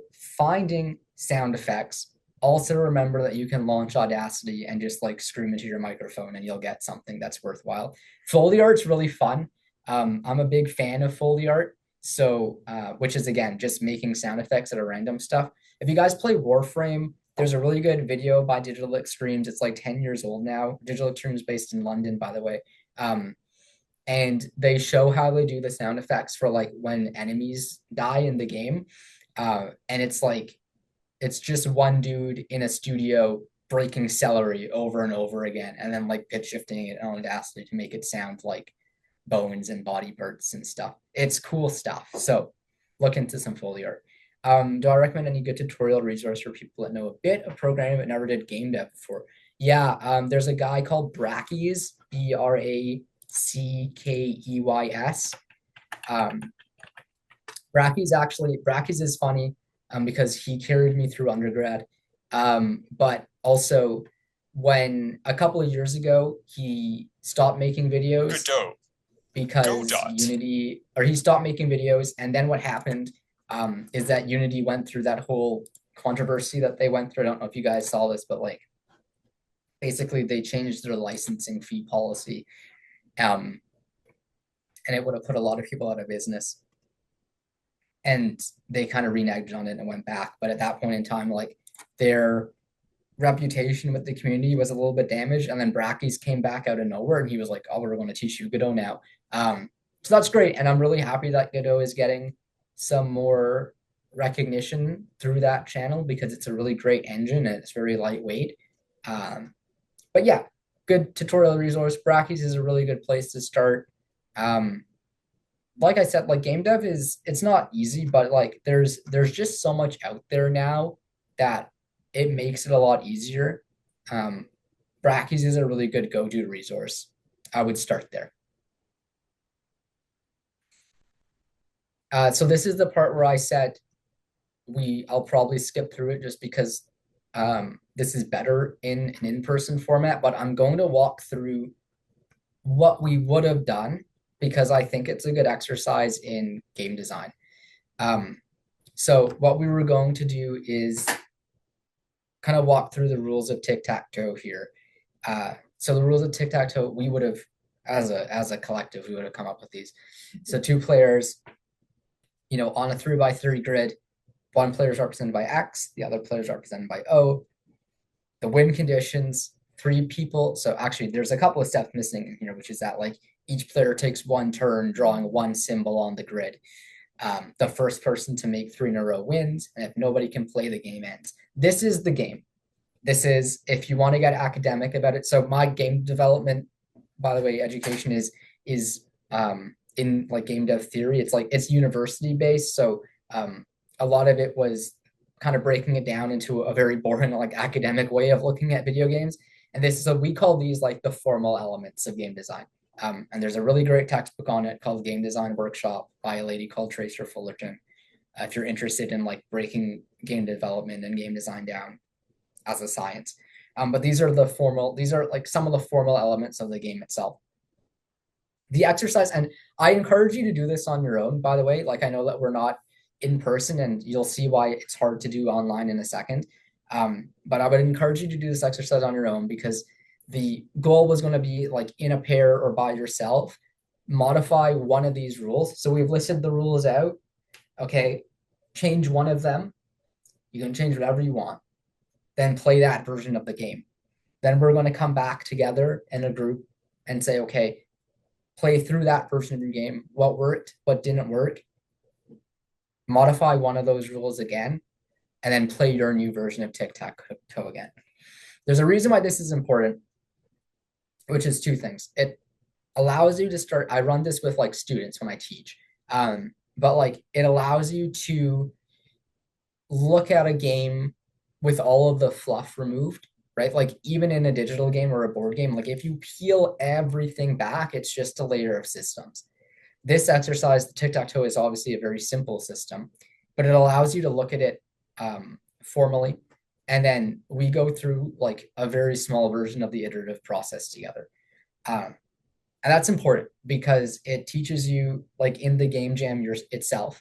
S1: effects, also remember that you can launch Audacity and just like scream into your microphone and you'll get something that's worthwhile. Foley art's really fun. I'm a big fan of Foley art. So, which is again, just making sound effects out of random stuff. If you guys play Warframe, there's a really good video by Digital Extremes. It's like 10 years old now. Digital Extremes based in London, by the way. And they show how they do the sound effects for like when enemies die in the game. And it's like, it's just one dude in a studio breaking celery over and over again, and then like pitch shifting it on Audacity to make it sound like bones and body parts and stuff. It's cool stuff. So look into some Foley art. Do I recommend any good tutorial resource for people that know a bit of programming but never did game dev before? Yeah, there's a guy called Brackeys, Brackeys. Brackeys is funny because he carried me through undergrad. But also when a couple of years ago, he stopped making videos because Unity, or he stopped making videos. And then what happened is that Unity went through that whole controversy that they went through. I don't know if you guys saw this, but like basically they changed their licensing fee policy. And it would have put a lot of people out of business. And they kind of reneged on it and went back. But at that point in time, like their reputation with the community was a little bit damaged. And then Brackeys came back out of nowhere and he was like, oh, we're going to teach you Godot now. So that's great. And I'm really happy that Godot is getting some more recognition through that channel because it's a really great engine and it's very lightweight. But yeah, good tutorial resource. Brackeys is a really good place to start. Like I said, like game dev it's not easy, but like there's just so much out there now that it makes it a lot easier. Brackeys is a really good go-to resource. I would start there. So this is the part where I said I'll probably skip through it just because this is better in an in-person format, but I'm going to walk through what we would have done because I think it's a good exercise in game design. So what we were going to do is kind of walk through the rules of tic-tac-toe here. So the rules of tic-tac-toe, we would have, as a collective, we would have come up with these. So two players, on a 3x3 grid, one player is represented by X, the other player is represented by O. The win conditions, three people. So actually, there's a couple of steps missing in here, which is that like each player takes one turn drawing one symbol on the grid. The first person to make 3 in a row wins, and if nobody can play, the game ends. This is the game. This is if you want to get academic about it. So my game development, by the way, education is in like game dev theory. It's university based. So a lot of it was kind of breaking it down into a very boring like academic way of looking at video games. And we call these like the formal elements of game design. And there's a really great textbook on it called Game Design Workshop by a lady called Tracer Fullerton. If you're interested in like breaking game development and game design down as a science. But these are like some of the formal elements of the game itself. The exercise, and I encourage you to do this on your own, by the way. Like I know that we're not in person and you'll see why it's hard to do online in a second. But I would encourage you to do this exercise on your own because the goal was going to be like in a pair or by yourself, modify one of these rules. So we've listed the rules out. Okay, change one of them. You can change whatever you want. Then play that version of the game. Then we're going to come back together in a group and say, okay, play through that version of your game. What worked, what didn't work. Modify one of those rules again, and then play your new version of tic-tac-toe again. There's a reason why this is important, which is two things. It allows you to start, I run this with like students when I teach, but like it allows you to look at a game with all of the fluff removed, right? Like even in a digital game or a board game, like if you peel everything back, it's just a layer of systems. This exercise, the tic-tac-toe, is obviously a very simple system, but it allows you to look at it formally. And then we go through like a very small version of the iterative process together. And that's important because it teaches you, like in the game jam itself,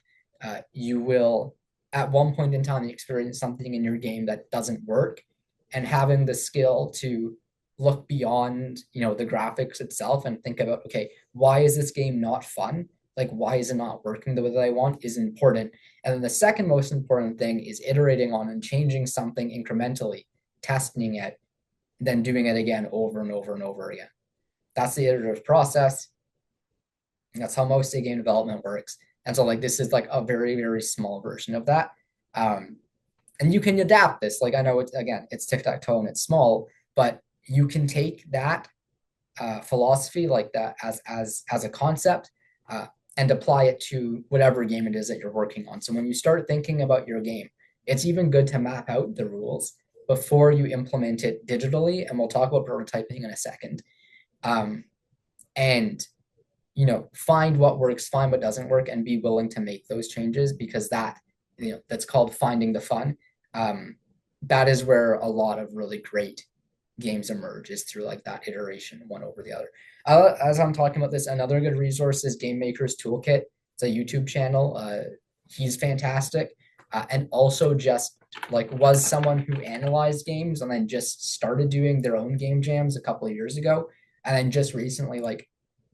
S1: you will at one point in time experience something in your game that doesn't work, and having the skill to look beyond the graphics itself and think about, okay, why is this game not fun? Like why is it not working the way that I want is important. And then the second most important thing is iterating on and changing something incrementally, testing it, then doing it again over and over and over again. That's the iterative process. That's how most of game development works. And so like this is like a very, very small version of that. And you can adapt this. Like I know it's tic-tac-toe and it's small, but you can take that philosophy like that as a concept and apply it to whatever game it is that you're working on. So when you start thinking about your game, it's even good to map out the rules before you implement it digitally. And we'll talk about prototyping in a second. And find what works, find what doesn't work, and be willing to make those changes because that's called finding the fun. That is where a lot of really great games emerge, is through like that iteration one over the other. As I'm talking about this, another good resource is Game Maker's Toolkit. It's a YouTube channel. He's fantastic. And also just like was someone who analyzed games and then just started doing their own game jams a couple of years ago. And then just recently like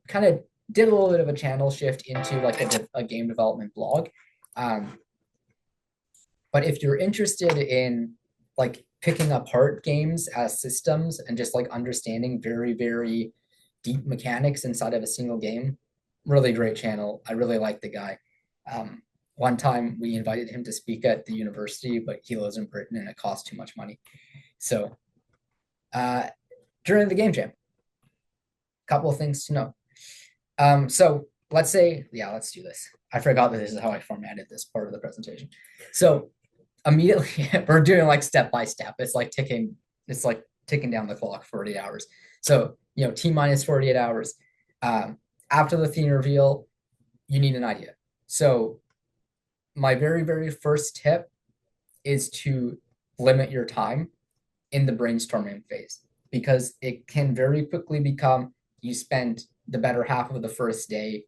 S1: kind of did a little bit of a channel shift into like a game development blog. But if you're interested in like picking apart games as systems and just like understanding very, very deep mechanics inside of a single game, really great channel. I really like the guy. One time we invited him to speak at the university, but he lives in Britain and it costs too much money. So during the game jam, a couple of things to know. So let's say, let's do this. I forgot that this is how I formatted this part of the presentation. So immediately we're doing like step by step. It's like ticking down the clock 48 hours. So, T minus 48 hours. After the theme reveal, you need an idea. So my very, very first tip is to limit your time in the brainstorming phase, because it can very quickly become you spend the better half of the first day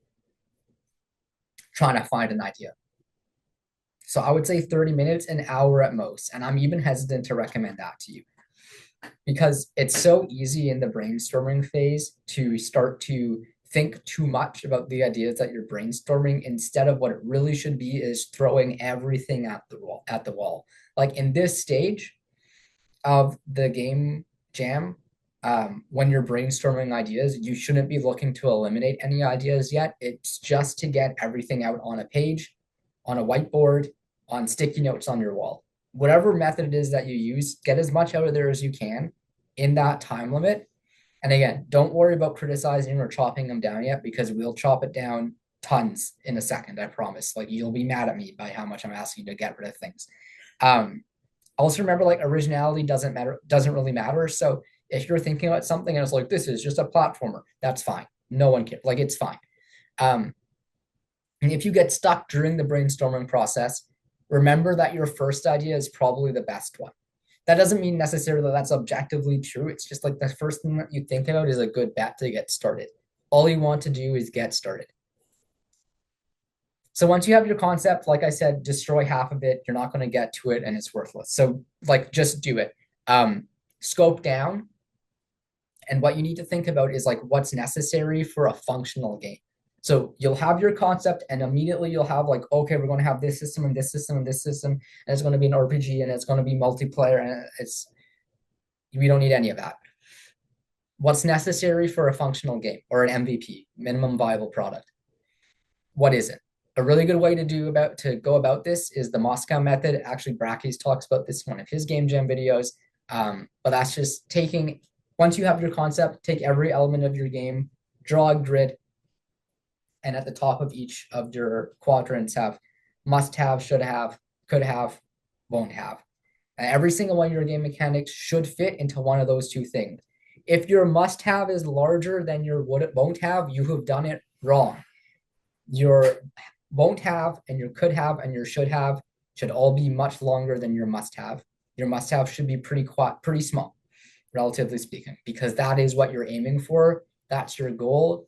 S1: trying to find an idea. So I would say 30 minutes, an hour at most. And I'm even hesitant to recommend that to you because it's so easy in the brainstorming phase to start to think too much about the ideas that you're brainstorming, instead of what it really should be is throwing everything at the wall. Like in this stage of the game jam, when you're brainstorming ideas, you shouldn't be looking to eliminate any ideas yet. It's just to get everything out on a page, on a whiteboard, on sticky notes on your wall. Whatever method it is that you use, get as much out of there as you can in that time limit. And again, don't worry about criticizing or chopping them down yet, because we'll chop it down tons in a second, I promise. Like, you'll be mad at me by how much I'm asking you to get rid of things. Also remember, like, originality doesn't really matter. So if you're thinking about something and it's like, this is just a platformer, that's fine. No one cares. Like, it's fine. And if you get stuck during the brainstorming process, remember that your first idea is probably the best one. That doesn't mean necessarily that's objectively true. It's just like the first thing that you think about is a good bet to get started. All you want to do is get started. So once you have your concept, like I said, destroy half of it. You're not going to get to it and it's worthless. So like, just do it. Scope down. And what you need to think about is like what's necessary for a functional game. So you'll have your concept and immediately you'll have like, okay, we're going to have this system and this system and this system, and it's going to be an RPG and it's going to be multiplayer, and we don't need any of that. What's necessary for a functional game or an MVP, minimum viable product? What is it? A really good way to go about this is the Moscow method. Actually, Brackeys talks about this in one of his game jam videos. But that's just taking, once you have your concept, take every element of your game, draw a grid, and at the top of each of your quadrants have must have, should have, could have, won't have. And every single one of your game mechanics should fit into one of those two things. If your must have is larger than your won't have, you have done it wrong. Your won't have and your could have and your should have should all be much longer than your must have. Your must have should be pretty small, relatively speaking, because that is what you're aiming for. That's your goal.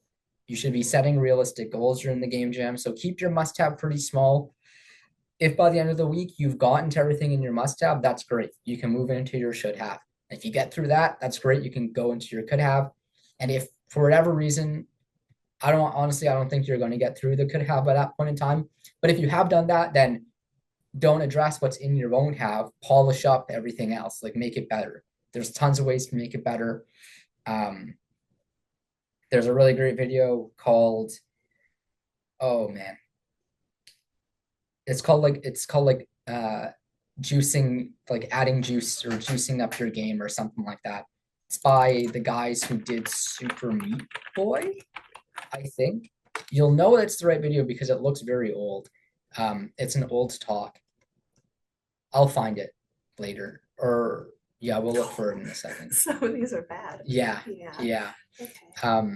S1: You should be setting realistic goals during the game jam. So keep your must have pretty small. If by the end of the week you've gotten to everything in your must have, that's great. You can move into your should have. If you get through that, that's great. You can go into your could have. And if for whatever reason, I don't think you're going to get through the could have by that point in time. But if you have done that, then don't address what's in your won't have. Polish up everything else. Like, make it better. There's tons of ways to make it better. There's a really great video called, oh man, it's called juicing, like adding juice or juicing up your game or something like that. It's by the guys who did Super Meat Boy, I think. You'll know it's the right video because it looks very old. It's an old talk. I'll find it later, or yeah, we'll look for it in a second.
S2: Some of these are bad.
S1: Yeah.
S2: Okay.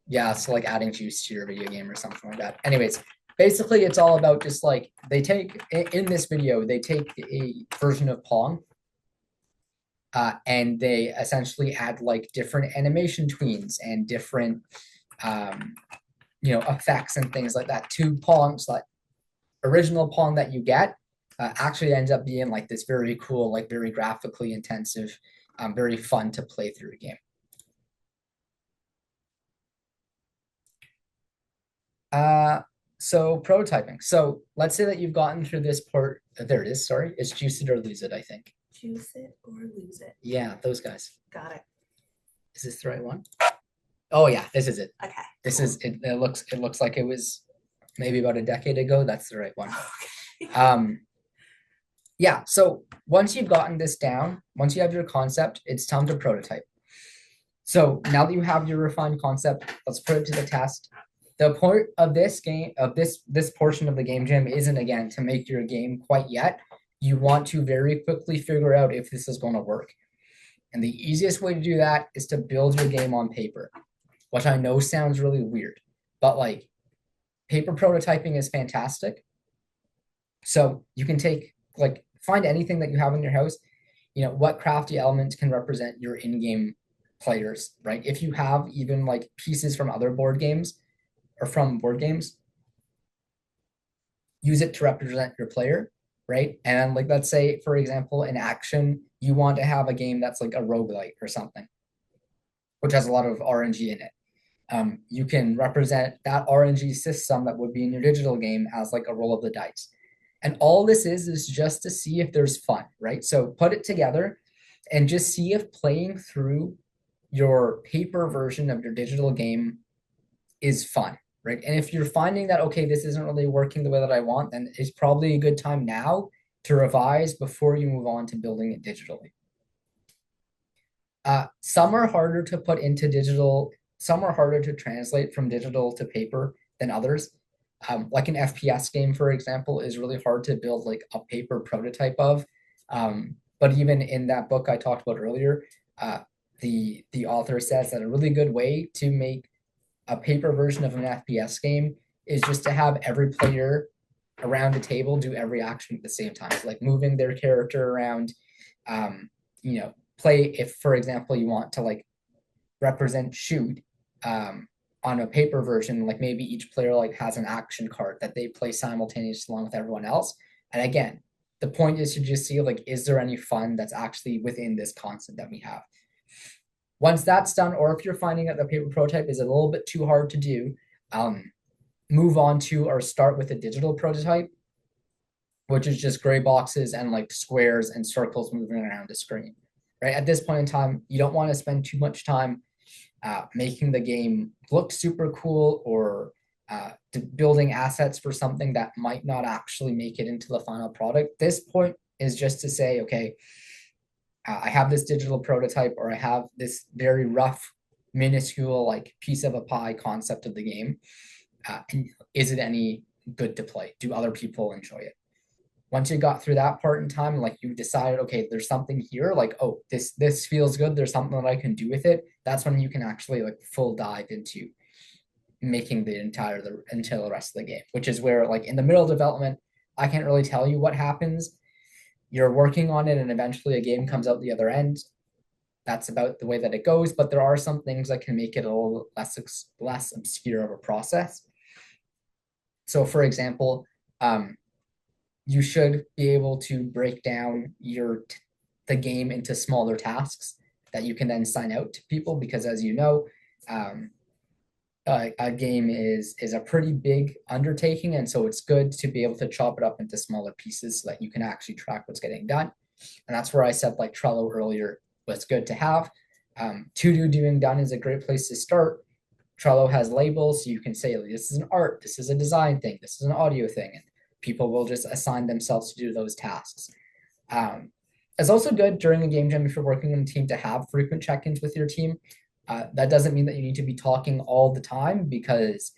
S1: Yeah, so like adding juice to your video game or something like that. Anyways, basically it's all about just like, they take, in this video, they take a version of Pong, and they essentially add like different animation tweens and different effects and things like that to Pong. So that original Pong that you get actually ends up being like this very cool, like very graphically intensive, very fun to play through game. So prototyping. So let's say that you've gotten through this part. There it is. Sorry, it's juice it or lose it, I think.
S2: Juice it or lose it.
S1: Yeah, those guys.
S2: Got it.
S1: Is this the right one? Oh yeah, this is it.
S2: Okay.
S1: This is it. It looks like it was maybe about a decade ago. That's the right one.
S2: Okay.
S1: Yeah. So once you've gotten this down, once you have your concept, it's time to prototype. So now that you have your refined concept, let's put it to the test. The point of this game, of this portion of the game jam, isn't again to make your game quite yet. You want to very quickly figure out if this is going to work. And the easiest way to do that is to build your game on paper, which I know sounds really weird, but like paper prototyping is fantastic. So you can take like find anything that you have in your house, what crafty elements can represent your in-game players, right? If you have even like pieces from other board games or from board games, use it to represent your player, right? And like let's say, for example, in action, you want to have a game that's like a roguelike or something, which has a lot of RNG in it. You can represent that RNG system that would be in your digital game as like a roll of the dice. And all this is just to see if there's fun, right? So put it together and just see if playing through your paper version of your digital game is fun, right? And if you're finding that, okay, this isn't really working the way that I want, then it's probably a good time now to revise before you move on to building it digitally. Some are harder to put into digital, some are harder to translate from digital to paper than others. Like an FPS game, for example, is really hard to build like a paper prototype of. But even in that book I talked about earlier, the author says that a really good way to make a paper version of an FPS game is just to have every player around the table do every action at the same time. So like moving their character around, play if, for example, you want to like represent shoot on a paper version, like maybe each player like has an action card that they play simultaneously along with everyone else. And again, the point is to just see like, is there any fun that's actually within this concept that we have? Once that's done, or if you're finding that the paper prototype is a little bit too hard to do, move on to or start with a digital prototype, which is just gray boxes and like squares and circles moving around the screen. Right at this point in time, you don't want to spend too much time making the game look super cool or building assets for something that might not actually make it into the final product. This point is just to say, okay, I have this digital prototype, or I have this very rough, minuscule, like piece of a pie concept of the game. Is it any good to play? Do other people enjoy it? Once you got through that part in time, like you decided, okay, there's something here, like, oh, this feels good. There's something that I can do with it. That's when you can actually like full dive into making until the rest of the game, which is where like in the middle of development, I can't really tell you what happens. You're working on it and eventually a game comes out the other end. That's about the way that it goes, but there are some things that can make it a little less obscure of a process. So for example, you should be able to break down the game into smaller tasks that you can then sign out to people, because as you know, a game is a pretty big undertaking, and so it's good to be able to chop it up into smaller pieces so that you can actually track what's getting done. And that's where I said like Trello earlier was good to have. To do doing done is a great place to start. Trello has labels, so you can say this is an art, this is a design thing, this is an audio thing, and people will just assign themselves to do those tasks. It's also good during a game jam if you're working in a team to have frequent check-ins with your team. That doesn't mean that you need to be talking all the time, because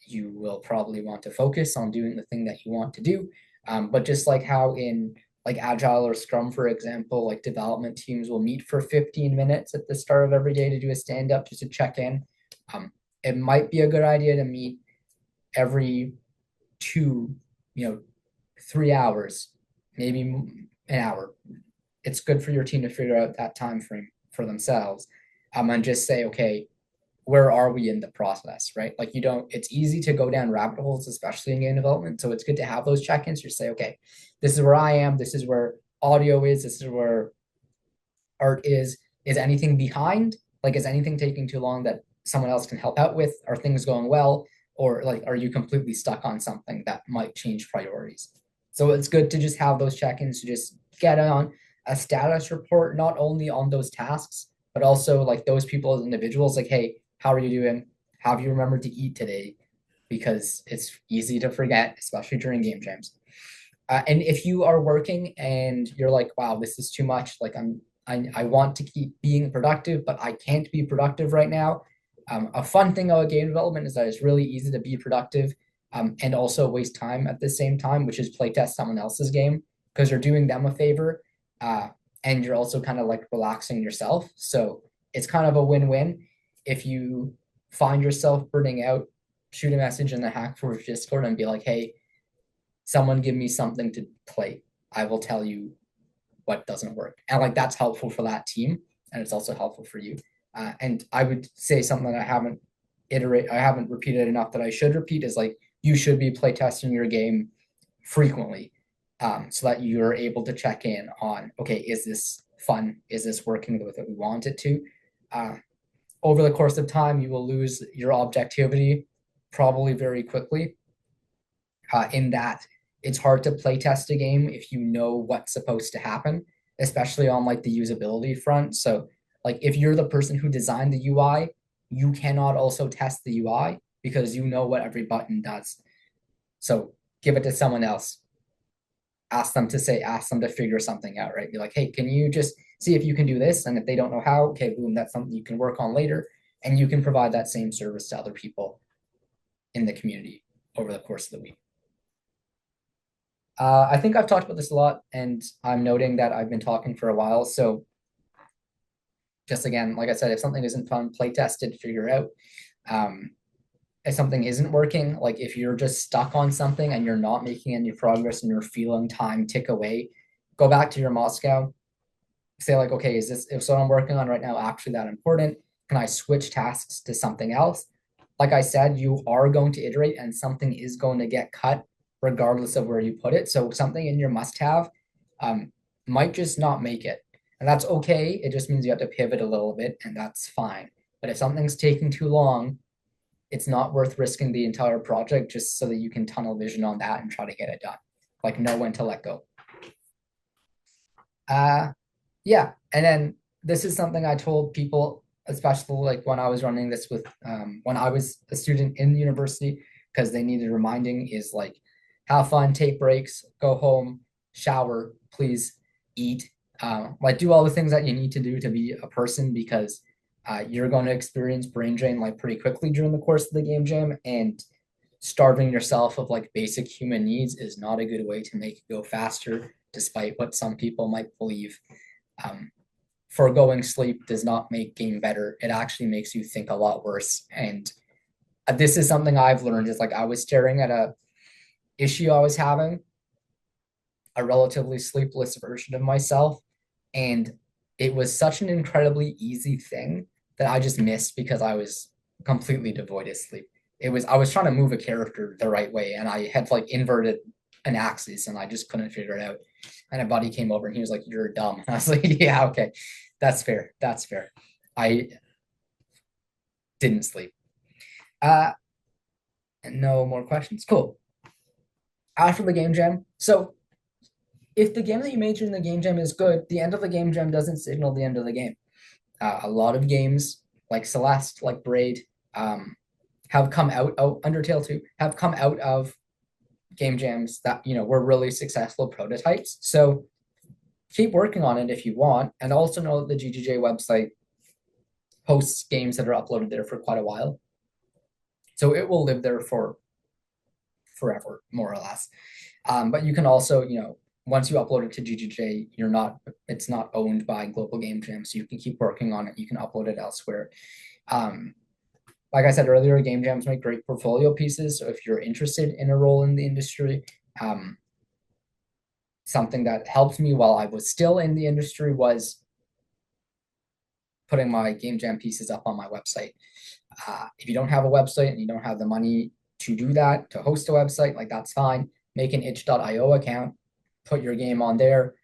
S1: you will probably want to focus on doing the thing that you want to do. But just like how in like Agile or Scrum, for example, like development teams will meet for 15 minutes at the start of every day to do a stand-up just to check in. It might be a good idea to meet every 3 hours, maybe an hour. It's good for your team to figure out that time frame for themselves, and just say, okay, where are we in the process, right? Like it's easy to go down rabbit holes, especially in game development. So it's good to have those check-ins. You say, okay, this is where I am. This is where audio is. This is where art is. Is anything behind? Like, is anything taking too long that someone else can help out with? Are things going well? Or like, are you completely stuck on something that might change priorities? So it's good to just have those check-ins to just get on a status report, not only on those tasks, but also like those people as individuals, like, hey, how are you doing? Have you remembered to eat today? Because it's easy to forget, especially during game jams. And if you are working and you're like, wow, this is too much, like I want to keep being productive, but I can't be productive right now. A fun thing about game development is that it's really easy to be productive and also waste time at the same time, which is playtest someone else's game, because you're doing them a favor. and you're also kind of like relaxing yourself. So it's kind of a win-win. If you find yourself burning out, shoot a message in the Hackforge Discord and be like, hey, someone give me something to play. I will tell you what doesn't work. And like that's helpful for that team. And it's also helpful for you. And I would say something that I haven't repeated enough that I should repeat is like you should be play testing your game frequently, so that you're able to check in on, okay, is this fun? Is this working the way that we want it to? Uh, Over the course of time, you will lose your objectivity probably very quickly. In that it's hard to play test a game if you know what's supposed to happen, especially on like the usability front. So like if you're the person who designed the UI, you cannot also test the UI because you know what every button does. So give it to someone else. Ask them to figure something out, right? Be like, hey, can you just see if you can do this? And if they don't know how, okay, boom, that's something you can work on later. And you can provide that same service to other people in the community over the course of the week. I think I've talked about this a lot, and I'm noting that I've been talking for a while. So, just again, like I said, if something isn't fun, play test it, figure out. Um, if something isn't working, like if you're just stuck on something and you're not making any progress and you're feeling time tick away, go back to your Moscow. Say like, okay, is what I'm working on right now actually that important? Can I switch tasks to something else? Like I said, you are going to iterate and something is going to get cut regardless of where you put it. So something in your must-have might just not make it. And that's okay. It just means you have to pivot a little bit, and that's fine. But if something's taking too long, it's not worth risking the entire project just so that you can tunnel vision on that and try to get it done. Like know when to let go. Yeah. And then this is something I told people, especially like when I was running this with when I was a student in university, because they needed reminding, is like have fun, take breaks, go home, shower, please eat, like do all the things that you need to do to be a person, because you're going to experience brain drain like pretty quickly during the course of the game jam, and starving yourself of like basic human needs is not a good way to make it go faster, despite what some people might believe. um, Foregoing sleep does not make game better. It actually makes you think a lot worse. And this is something I've learned, is like I was staring at a issue I was having, a relatively sleepless version of myself, and it was such an incredibly easy thing that I just missed because I was completely devoid of sleep. I was trying to move a character the right way, and I had like inverted an axis and I just couldn't figure it out. And a buddy came over and he was like, "You're dumb." And I was like, "Yeah, okay, that's fair. That's fair." I didn't sleep. Uh, no more questions. Cool. After the game jam, so if the game that you made during the game jam is good, the end of the game jam doesn't signal the end of the game. A lot of games like Celeste, like Braid, have come out. Oh, Undertale 2 have come out of game jams that were really successful prototypes. So keep working on it if you want, and also know that the GGJ website hosts games that are uploaded there for quite a while, so it will live there for forever, more or less. But you can also, once you upload it to GGJ, it's not owned by Global Game Jam, so you can keep working on it. You can upload it elsewhere. Like I said earlier, game jams make great portfolio pieces. So if you're interested in a role in the industry, something that helped me while I was still in the industry was putting my game jam pieces up on my website. If you don't have a website and you don't have the money to do that, to host a website, like that's fine. Make an itch.io account, put your game on there.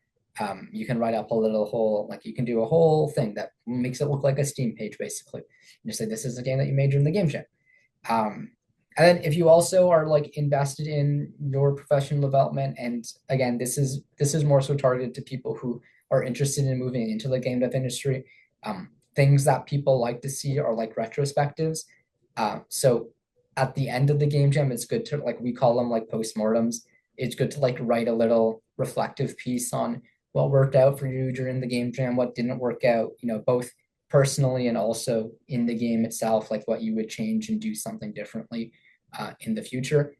S1: You can write up a little whole, like you can do a whole thing that makes it look like a Steam page, basically. And just say, this is a game that you made during the game jam. And then if you also are like invested in your professional development, and again, this is more so targeted to people who are interested in moving into the game dev industry. Things that people like to see are like retrospectives. So at the end of the game jam, it's good to, like, we call them like postmortems. It's good to like write a little reflective piece on what worked out for you during the game jam, what didn't work out, both personally and also in the game itself, like what you would change and do something differently in the future.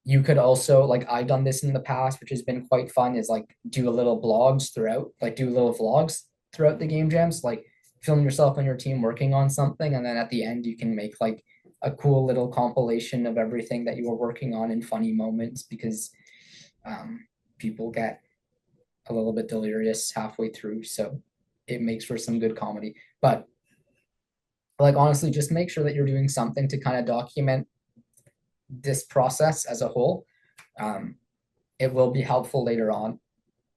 S1: You could also, like, I've done this in the past, which has been quite fun, is like do a little blogs throughout, like do little vlogs throughout the game jams, like film yourself and your team working on something, and then at the end you can make like a cool little compilation of everything that you were working on in funny moments, because people get a little bit delirious halfway through, so it makes for some good comedy. But like honestly, just make sure that you're doing something to kind of document this process as a whole. Um, it will be helpful later on,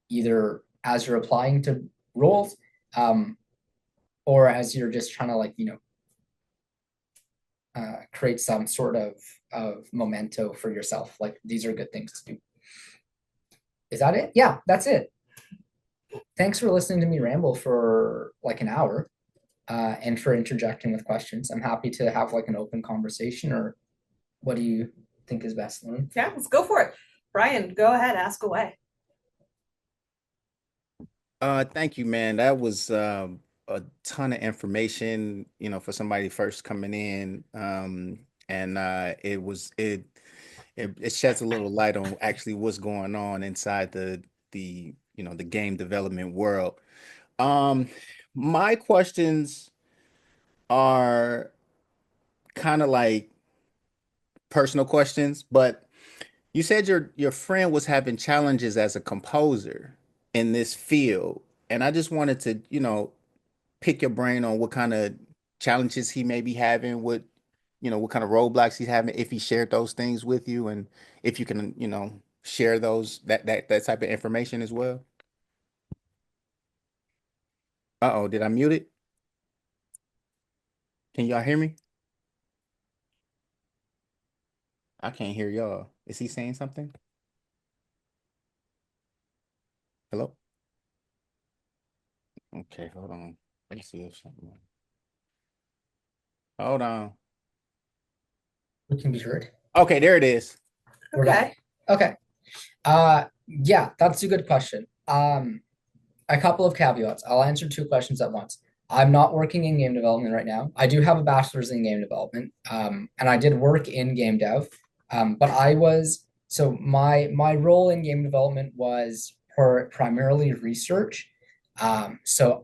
S1: either as you're applying to roles, um, or as you're just trying to like, create some sort of memento for yourself. Like these are good things to do. Is that it? Yeah, that's it. Thanks for listening to me ramble for like an hour, and for interjecting with questions. I'm happy to have like an open conversation, or what do you think is best, Lauren?
S2: Yeah, let's go for it. Brian, go ahead, ask away.
S3: Thank you, man. That was a ton of information, for somebody first coming in. And it sheds a little light on actually what's going on inside the game development world. Um, my questions are kind of like personal questions, but you said your friend was having challenges as a composer in this field, and I just wanted to, pick your brain on what kind of challenges he may be having, what kind of roadblocks he's having, if he shared those things with you, and if you can, share that type of information as well. Uh-oh, did I mute it? Can y'all hear me? I can't hear y'all. Is he saying something? Hello? Okay, hold on. Let's see if something. Hold on.
S1: We can be heard.
S3: Okay, there it is.
S1: We're back. Okay. Yeah, that's a good question. A couple of caveats. I'll answer two questions at once. I'm not working in game development right now. I do have a bachelor's in game development, and I did work in game dev. But my role in game development was primarily research. So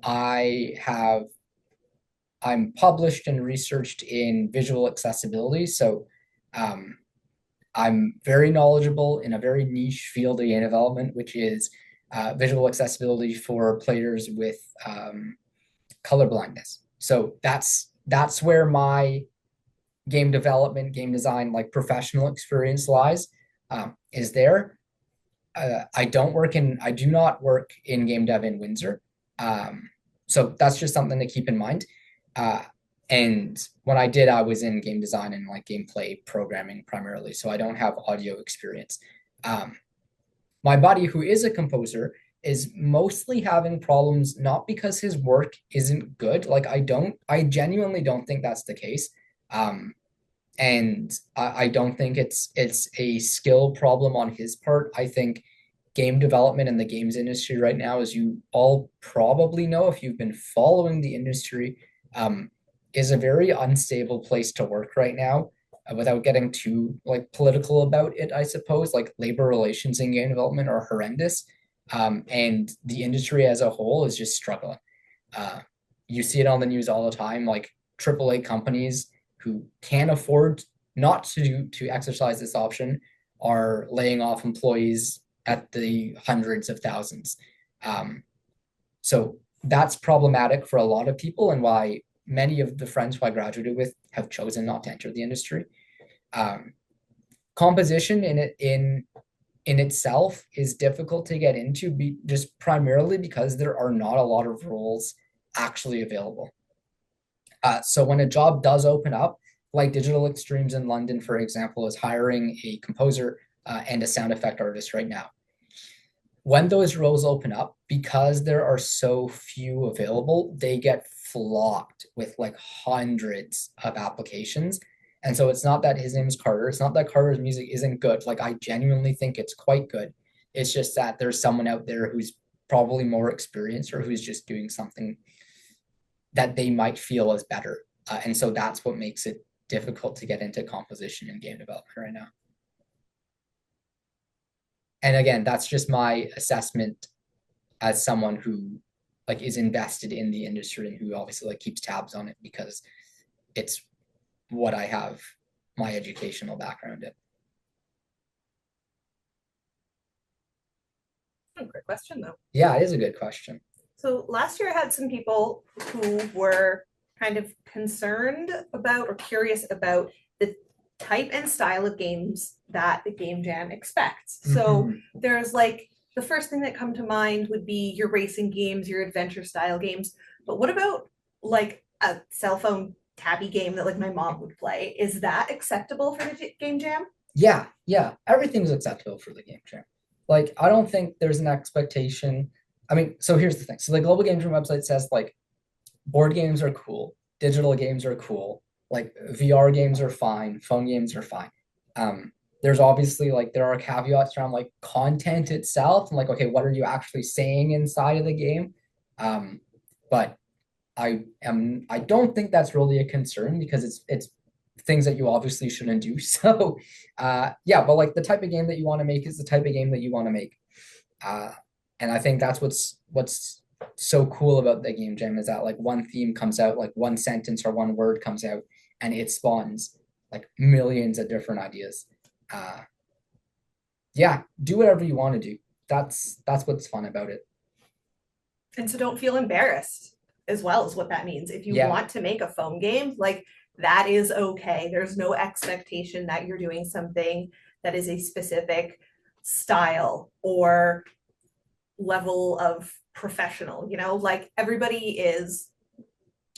S1: I'm published and researched in visual accessibility. So um, I'm very knowledgeable in a very niche field of game development, which is visual accessibility for players with color blindness. So that's where my game development, game design, like professional experience lies. Is there? I do not work in game dev in Windsor. So that's just something to keep in mind. Uh, and when I did, I was in game design and like gameplay programming primarily. So I don't have audio experience. Um, my buddy, who is a composer, is mostly having problems not because his work isn't good. Like I genuinely don't think that's the case. Um, and I don't think it's a skill problem on his part. I think game development in the games industry right now, as you all probably know if you've been following the industry, um, is a very unstable place to work right now. Without getting too like political about it, I suppose like labor relations in game development are horrendous, and the industry as a whole is just struggling. Uh, you see it on the news all the time, like AAA companies who can't afford not to exercise this option are laying off employees at the hundreds of thousands. Um, so that's problematic for a lot of people, and why many of the friends who I graduated with have chosen not to enter the industry. Um, composition in itself is difficult to get into, just primarily because there are not a lot of roles actually available. So when a job does open up, like Digital Extremes in London, for example, is hiring a composer and a sound effect artist right now. When those roles open up, because there are so few available, they get flocked with like hundreds of applications. And so it's not that his name is Carter. It's not that Carter's music isn't good. Like I genuinely think it's quite good. It's just that there's someone out there who's probably more experienced, or who's just doing something that they might feel is better. And so that's what makes it difficult to get into composition and game development right now. And again, that's just my assessment as someone who like is invested in the industry and who obviously like keeps tabs on it because it's what I have my educational background in.
S2: Great question, though.
S1: Yeah, it is a good question.
S2: So last year I had some people who were kind of concerned about or curious about the type and style of games that the Game Jam expects. So
S1: Mhm.
S2: there's like the first thing that come to mind would be your racing games, your adventure style games. But what about like a cell phone tabby game that like my mom would play? Is that acceptable for the Game Jam?
S1: Yeah, yeah, everything's acceptable for the game jam. Like, I don't think there's an expectation. I mean, so here's the thing. So the Global Game Jam website says like board games are cool, digital games are cool, like VR games are fine, phone games are fine. There's obviously like there are caveats around like content itself and like okay, what are you actually saying inside of the game? Um, but I don't think that's really a concern because it's things that you obviously shouldn't do. So yeah, but like the type of game that you want to make is the type of game that you want to make. Uh, and I think that's what's so cool about the game jam is that like one theme comes out, like one sentence or one word comes out, and it spawns like millions of different ideas. Uh, yeah, do whatever you want to do. That's what's fun about it.
S2: And so don't feel embarrassed as well as what that means. If you
S1: Yeah.
S2: want to make a phone game, like that is okay. There's no expectation that you're doing something that is a specific style or level of professional, like everybody is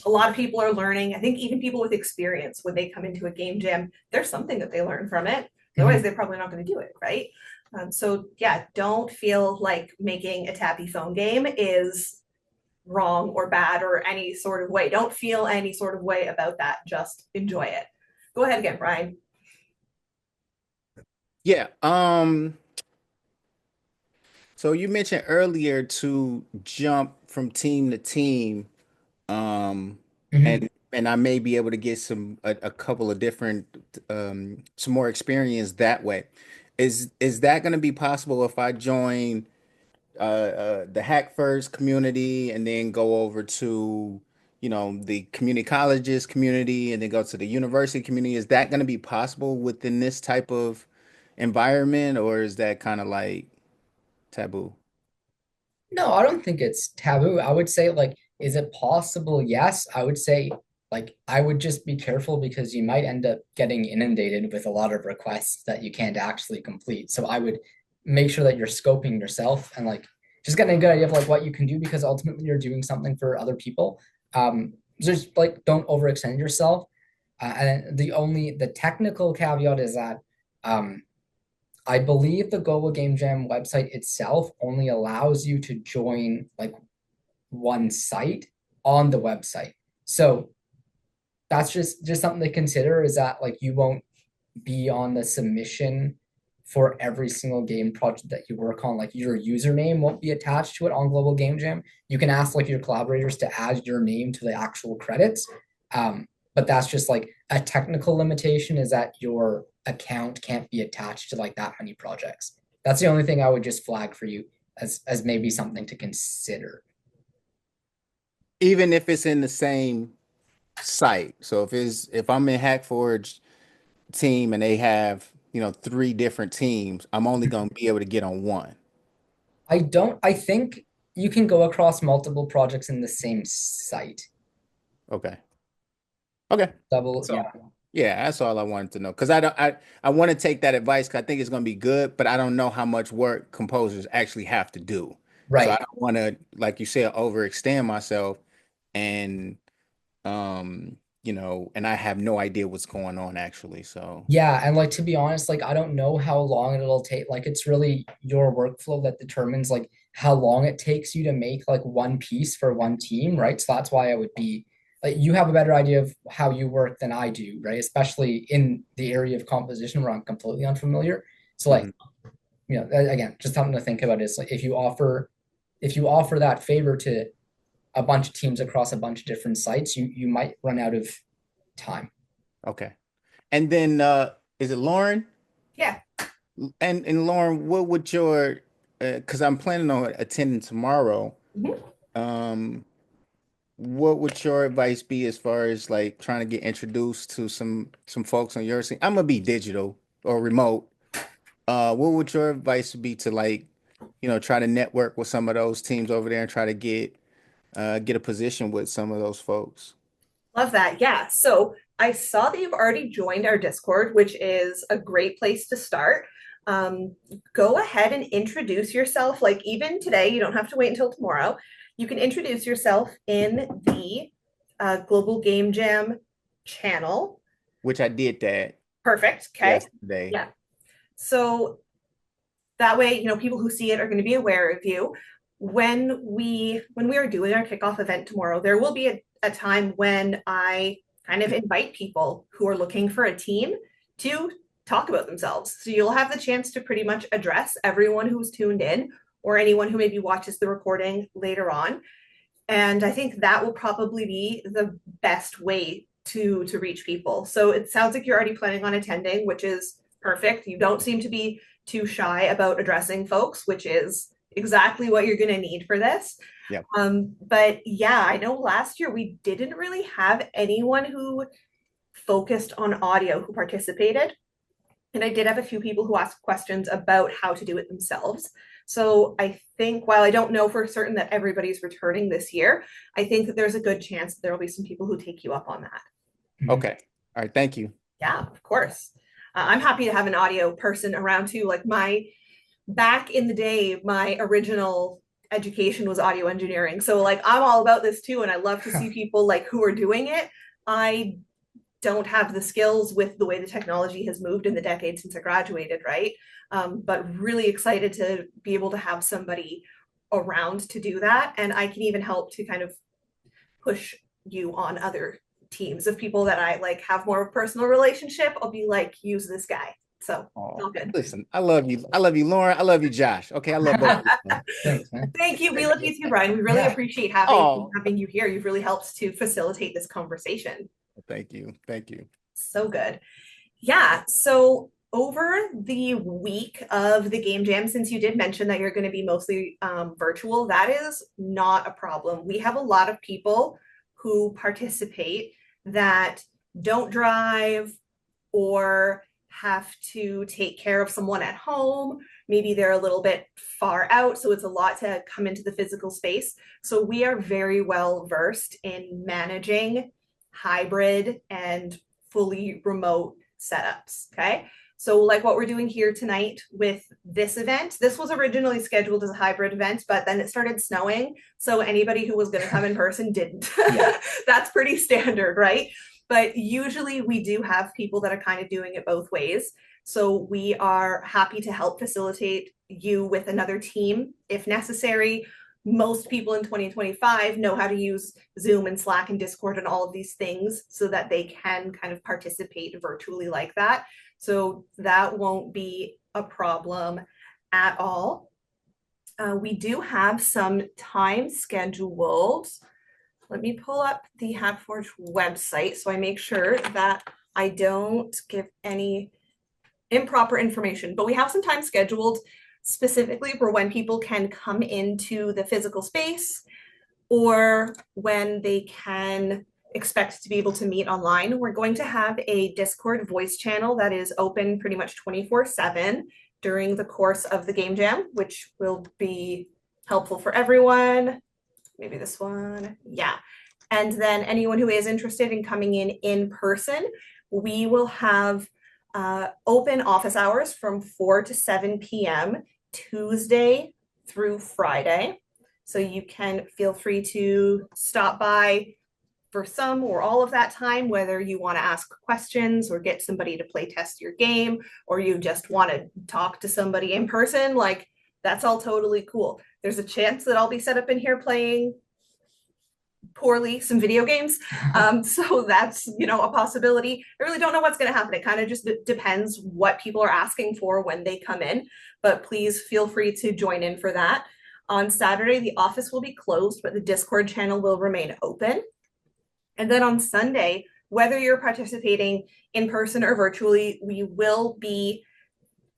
S2: a lot of people are learning. I think even people with experience, when they come into a game jam, there's something that they learn from it. Otherwise,
S1: Mhm.
S2: they're probably not going to do it, right? So yeah, don't feel like making a tappy phone game is wrong or bad or any sort of way. Don't feel any sort of way about that. Just enjoy it. Go ahead again, Brian.
S3: Yeah. So you mentioned earlier to jump from team to team, um,
S1: Mhm.
S3: and I may be able to get a couple of different some more experience that way. Is that going to be possible if I join the Hack First community and then go over to, the community colleges community and then go to the university community? Is that going to be possible within this type of environment, or is that kind of like taboo?
S1: No, I don't think it's taboo. I would say like, is it possible? Yes. I would say like I would just be careful because you might end up getting inundated with a lot of requests that you can't actually complete. So I would make sure that you're scoping yourself and like just getting a good idea of like what you can do because ultimately you're doing something for other people. Just like don't overextend yourself. And the technical caveat is that um I believe the Global Game Jam website itself only allows you to join like one site on the website. So that's just something to consider is that like you won't be on the submission for every single game project that you work on. Like your username won't be attached to it on Global Game Jam. You can ask like your collaborators to add your name to the actual credits. But that's just like a technical limitation is that your account can't be attached to like that many projects. That's the only thing I would just flag for you as maybe something to consider.
S3: Even if it's in the same site. So if I'm in Hackforge team and they have, three different teams, I'm only going to be able to get on one.
S1: I think you can go across multiple projects in the same site.
S3: Okay. Okay.
S1: Double,
S3: That's
S1: yeah,
S3: all. Yeah, that's all I wanted to know. Because I want to take that advice because I think it's going to be good, but I don't know how much work composers actually have to do. So I
S1: right.
S3: don't want to, like you said, overextend myself and and I have no idea what's going on actually. So
S1: Yeah, and like to be honest, like I don't know how long it'll take. Like it's really your workflow that determines like how long it takes you to make like one piece for one team, right? So that's why I would be like you have a better idea of how you work than I do, right? Especially in the area of composition where I'm completely unfamiliar. So like,
S3: mhm.
S1: again, just something to think about is like if you offer that favor to a bunch of teams across a bunch of different sites, you might run out of time.
S3: Okay. And then is it Lauren?
S2: Yeah.
S3: And Lauren, what would your because I'm planning on attending tomorrow.
S2: Mhm.
S3: Um, what would your advice be as far as like trying to get introduced to some folks on your scene? I'm gonna be digital or remote. What would your advice be to like, try to network with some of those teams over there and try to get a position with some of those folks?
S2: Love that. Yeah. So I saw that you've already joined our Discord, which is a great place to start. Go ahead and introduce yourself. Like even today, you don't have to wait until tomorrow. You can introduce yourself in the Global Game Jam channel.
S3: Which I did that
S2: Perfect. Okay.
S3: yesterday.
S2: Yeah. So that way, people who see it are going to be aware of you. When we are doing our kickoff event tomorrow, there will be a time when I kind of invite people who are looking for a team to talk about themselves. So you'll have the chance to pretty much address everyone who's tuned in or anyone who maybe watches the recording later on. And I think that will probably be the best way to reach people. So it sounds like you're already planning on attending, which is perfect. You don't seem to be too shy about addressing folks, which is exactly what you're going to need for this.
S3: Yeah.
S2: But yeah, I know last year we didn't really have anyone who focused on audio who participated. And I did have a few people who asked questions about how to do it themselves. So I think while I don't know for certain that everybody's returning this year, I think that there's a good chance that there will be some people who take you up on that.
S3: Okay. All right. Thank you.
S2: Yeah, of course. I'm happy to have an audio person around too. Like back in the day, my original education was audio engineering. So like I'm all about this too. And I love to see people like who are doing it. I don't have the skills with the way the technology has moved in the decade since I graduated, right? But really excited to be able to have somebody around to do that. And I can even help to kind of push you on other teams of people that I like have more of a personal relationship. I'll be like, use this guy. So
S3: Oh,
S2: all good.
S3: listen, I love you. I love you, Lauren. I love you, Josh. Okay, I love both of you.
S1: Thanks, man.
S2: Thank you. We love you too, Brian. We really
S1: Yeah.
S2: appreciate
S3: Oh,
S2: having you here. You've really helped to facilitate this conversation.
S3: thank you. Thank you.
S2: So good. Yeah. So over the week of the game jam, since you did mention that you're going to be mostly virtual, that is not a problem. We have a lot of people who participate that don't drive or have to take care of someone at home. Maybe they're a little bit far out, so it's a lot to come into the physical space. So we are very well versed in managing hybrid and fully remote setups. Okay. So, like what we're doing here tonight with this event, this was originally scheduled as a hybrid event, but then it started snowing. So, anybody who was going to come in person didn't.
S1: Yeah.
S2: That's pretty standard, right? But usually we do have people that are kind of doing it both ways. So, we are happy to help facilitate you with another team if necessary. Most people in 2025 know how to use Zoom and Slack and Discord and all of these things so that they can kind of participate virtually like that. So that won't be a problem at all. We do have some time scheduled. Let me pull up the HackForge website so I make sure that I don't give any improper information, but we have some time scheduled specifically for when people can come into the physical space or when they can expect to be able to meet online. We're going to have a Discord voice channel that is open pretty much 24/7 during the course of the game jam, which will be helpful for everyone. Maybe this one. Yeah. And then anyone who is interested in coming in person, we will have open office hours from 4 to 7 p.m. Tuesday through Friday. So you can feel free to stop by for some or all of that time, whether you want to ask questions or get somebody to play test your game, or you just want to talk to somebody in person. Like that's all totally cool. There's a chance that I'll be set up in here playing poorly some video games. So that's, a possibility. I really don't know what's going to happen. It kind of just depends what people are asking for when they come in, but please feel free to join in for that. On Saturday, the office will be closed, but the Discord channel will remain open. And then on Sunday, whether you're participating in person or virtually, we will be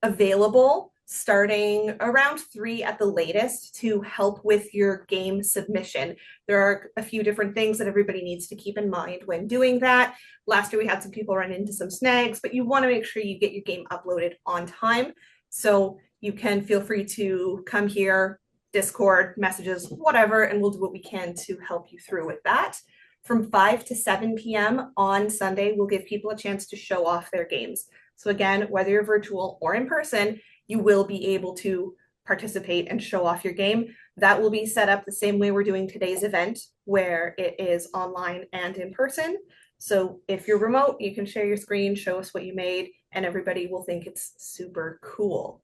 S2: available starting around 3 at the latest to help with your game submission. There are a few different things that everybody needs to keep in mind when doing that. Last year we had some people run into some snags, but you want to make sure you get your game uploaded on time. So you can feel free to come here, Discord, messages, whatever, and we'll do what we can to help you through with that. From 5 to 7 p.m. on Sunday, we'll give people a chance to show off their games. So again, whether you're virtual or in person, you will be able to participate and show off your game. That will be set up the same way we're doing today's event, where it is online and in person. So if you're remote, you can share your screen, show us what you made, and everybody will think it's super cool.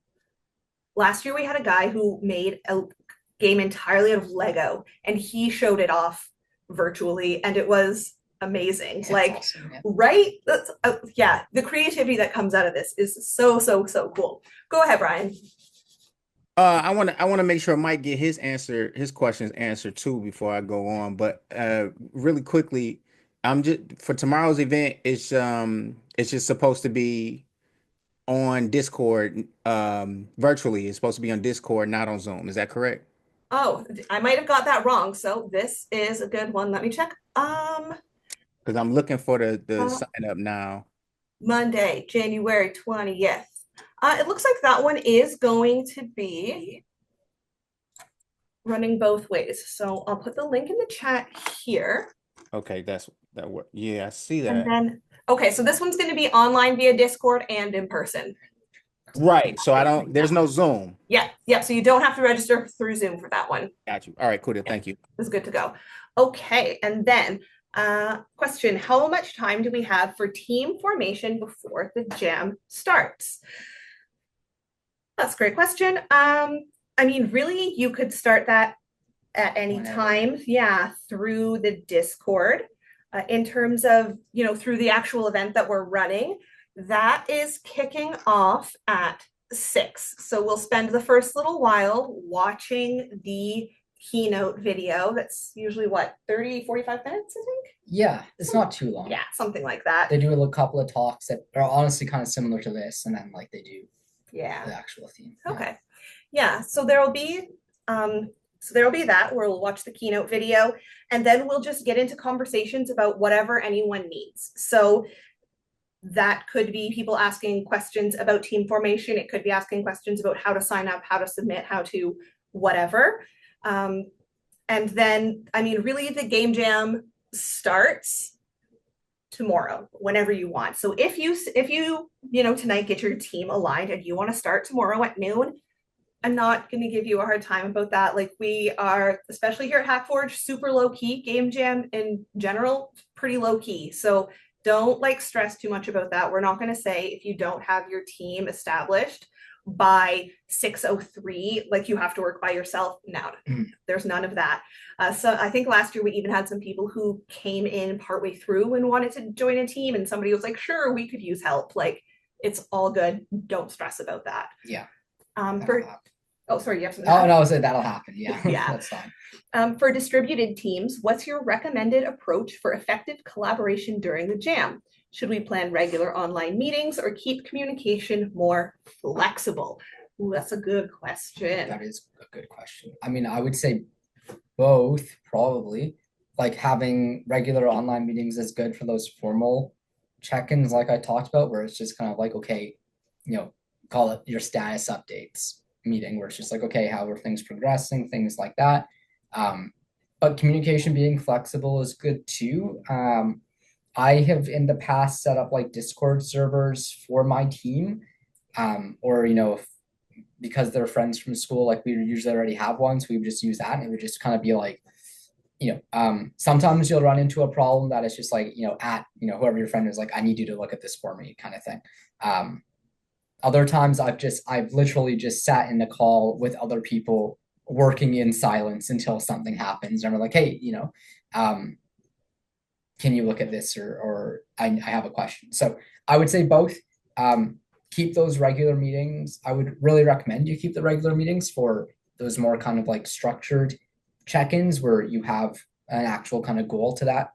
S2: Last year, we had a guy who made a game entirely out of Lego, and he showed it off virtually, and it was amazing.
S1: That's
S2: like,
S1: awesome, yeah.
S2: right? That's, yeah, the creativity that comes out of this is so, so, so cool. Go ahead, Brian.
S3: I want to make sure Mike get his questions answered too before I go on. But really quickly, I'm just for tomorrow's event. It's just supposed to be on Discord, virtually. It's supposed to be on Discord, not on Zoom. Is that correct?
S2: Oh, I might have got that wrong. So this is a good one. Let me check.
S3: Because I'm looking for the sign up now.
S2: Monday, January 20th. It looks like that one is going to be running both ways. So I'll put the link in the chat here.
S3: Okay, that work. Yeah, I see that.
S2: And then, okay, so this one's going to be online via Discord and in person.
S3: Right. So there's no Zoom.
S2: Yeah. So you don't have to register through Zoom for that one.
S3: Got you. All right, cool. Thank you.
S2: It's good to go. Okay, and then question, how much time do we have for team formation before the jam starts? That's a great question. I mean, really, you could start that at any time, yeah, through the Discord. In terms of, through the actual event that we're running, that is kicking off at 6. So we'll spend the first little while watching the keynote video. That's usually what, 30, 45 minutes, I think?
S1: Yeah, it's not too long.
S2: Yeah, something like that.
S1: They do a couple of talks that are honestly kind of similar to this, and then like they do the actual theme.
S2: Okay. Yeah, so there'll be that where we'll watch the keynote video, and then we'll just get into conversations about whatever anyone needs. So that could be people asking questions about team formation. It could be asking questions about how to sign up, how to submit, how to whatever. And then, I mean, really the game jam starts tomorrow, whenever you want. So if you tonight get your team aligned and you want to start tomorrow at noon, I'm not going to give you a hard time about that. Like, we are, especially here at Hackforge, super low key. Game jam in general, pretty low key. So don't stress too much about that. We're not going to say if you don't have your team established by 6:03, like you have to work by yourself. No, there's none of that. So I think last year we even had some people who came in partway through and wanted to join a team, and somebody was like, sure, we could use help. Like, it's all good. Don't stress about that.
S1: Yeah.
S2: Sorry, you have something.
S1: Oh, no, that'll happen. Yeah.
S2: Yeah.
S1: That's fine.
S2: For distributed teams, what's your recommended approach for effective collaboration during the jam? Should we plan regular online meetings or keep communication more flexible? Ooh, that's a good question.
S1: That is a good question. I mean, I would say both, probably. Like, having regular online meetings is good for those formal check-ins like I talked about, where it's just kind of like, okay, call it your status updates meeting, where it's just like, okay, how are things progressing, things like that. But communication being flexible is good too. I have in the past set up like Discord servers for my team, or because they're friends from school, like we usually already have one, so we would just use that, and it would just kind of be like, sometimes you'll run into a problem that is just like, whoever your friend is, like, I need you to look at this for me, kind of thing. Other times I've literally just sat in the call with other people working in silence until something happens, and I'm like, hey, can you look at this, or I have a question. So I would say both. Keep those regular meetings. I would really recommend you keep the regular meetings for those more kind of like structured check-ins where you have an actual kind of goal to that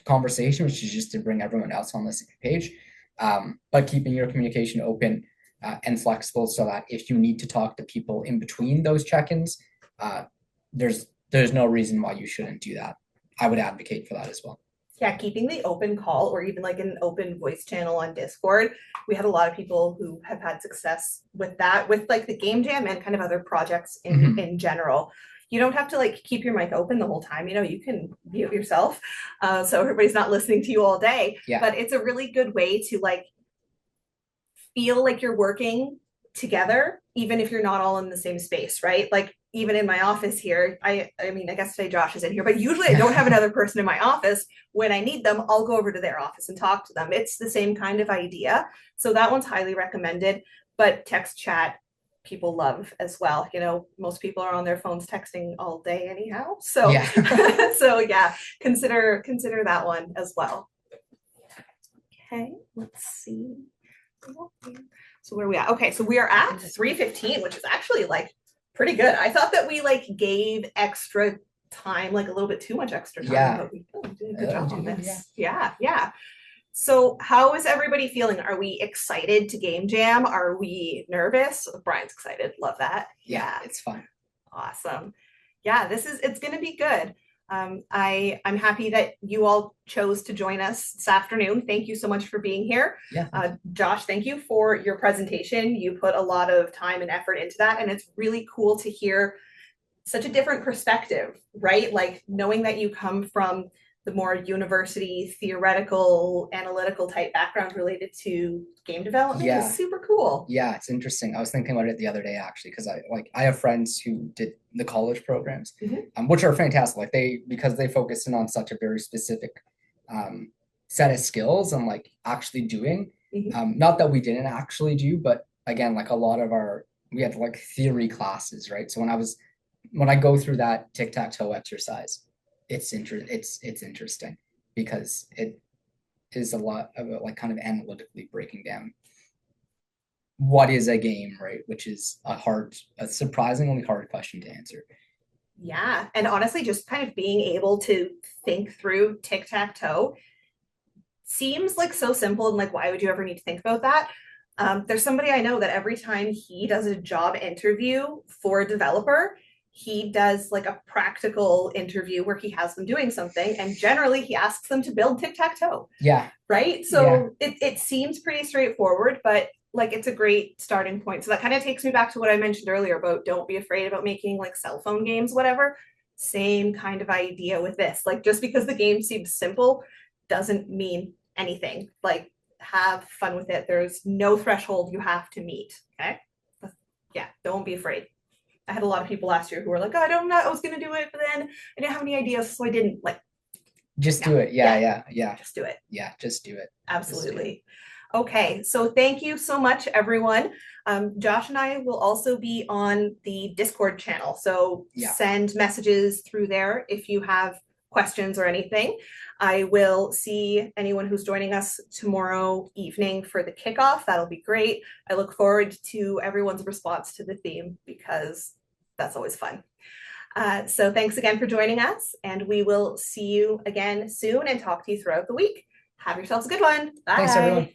S1: conversation, which is just to bring everyone else on the same page. But keeping your communication open and flexible, so that if you need to talk to people in between those check-ins, uh, there's no reason why you shouldn't do that. I would advocate for that as well.
S2: Yeah, keeping the open call or even like an open voice channel on Discord. We had a lot of people who have had success with that, with like the game jam and kind of other projects in general. You don't have to like keep your mic open the whole time. You know, you can mute yourself, so everybody's not listening to you all day.
S1: Yeah.
S2: But it's a really good way to like feel like you're working together, even if you're not all in the same space, right? Like even in my office here, I mean, I guess today Josh is in here, but usually I don't have another person in my office. When I need them, I'll go over to their office and talk to them. It's the same kind of idea. So that one's highly recommended, but text chat people love as well. You know, most people are on their phones texting all day anyhow. So
S1: Yeah.
S2: so yeah, consider that one as well. Okay, let's see. So where are we at? Okay, so we are at 3:15, which is actually like pretty good. I thought that we like gave extra time, like a little bit too much extra time,
S1: Yeah.
S2: but we did a good job on
S1: Yeah.
S2: this. Yeah. So how is everybody feeling? Are we excited to game jam? Are we nervous? Brian's excited. Love that.
S1: Yeah, it's fun.
S2: Awesome. Yeah, it's gonna be good. I'm happy that you all chose to join us this afternoon. Thank you so much for being here.
S1: Yeah.
S2: Josh, thank you for your presentation. You put a lot of time and effort into that, and it's really cool to hear such a different perspective, right? Like knowing that you come from the more university theoretical analytical type background related to game development is super cool.
S1: Yeah, it's interesting. I was thinking about it the other day actually, because I have friends who did the college programs, which are fantastic. Like because they focus in on such a very specific set of skills and like actually doing. Not that we didn't actually do, but again, like a lot of we had like theory classes, right? So when I go through that tic-tac-toe exercise, it's interesting because it is a lot about like kind of analytically breaking down what is a game, right? Which is a surprisingly hard question to answer.
S2: Yeah, and honestly, just kind of being able to think through tic-tac-toe seems like so simple, and like, why would you ever need to think about that? There's somebody I know that every time he does a job interview for a developer, he does like a practical interview where he has them doing something, and generally he asks them to build tic-tac-toe.
S1: Yeah.
S2: Right? So it seems pretty straightforward, but like it's a great starting point. So that kind of takes me back to what I mentioned earlier about don't be afraid about making like cell phone games, whatever. Same kind of idea with this. Like just because the game seems simple doesn't mean anything. Like have fun with it. There's no threshold you have to meet. Okay. Yeah, don't be afraid. I had a lot of people last year who were like, oh, I don't know, I was gonna do it, but then I didn't have any ideas, so I didn't. Like,
S1: just do it. Yeah.
S2: Just do it.
S1: Yeah, just do it.
S2: Absolutely. Okay, so thank you so much, everyone. Josh and I will also be on the Discord channel, so send messages through there if you have questions or anything. I will see anyone who's joining us tomorrow evening for the kickoff. That'll be great. I look forward to everyone's response to the theme because that's always fun. So thanks again for joining us, and we will see you again soon and talk to you throughout the week. Have yourselves a good one. Bye.
S1: Thanks, everyone.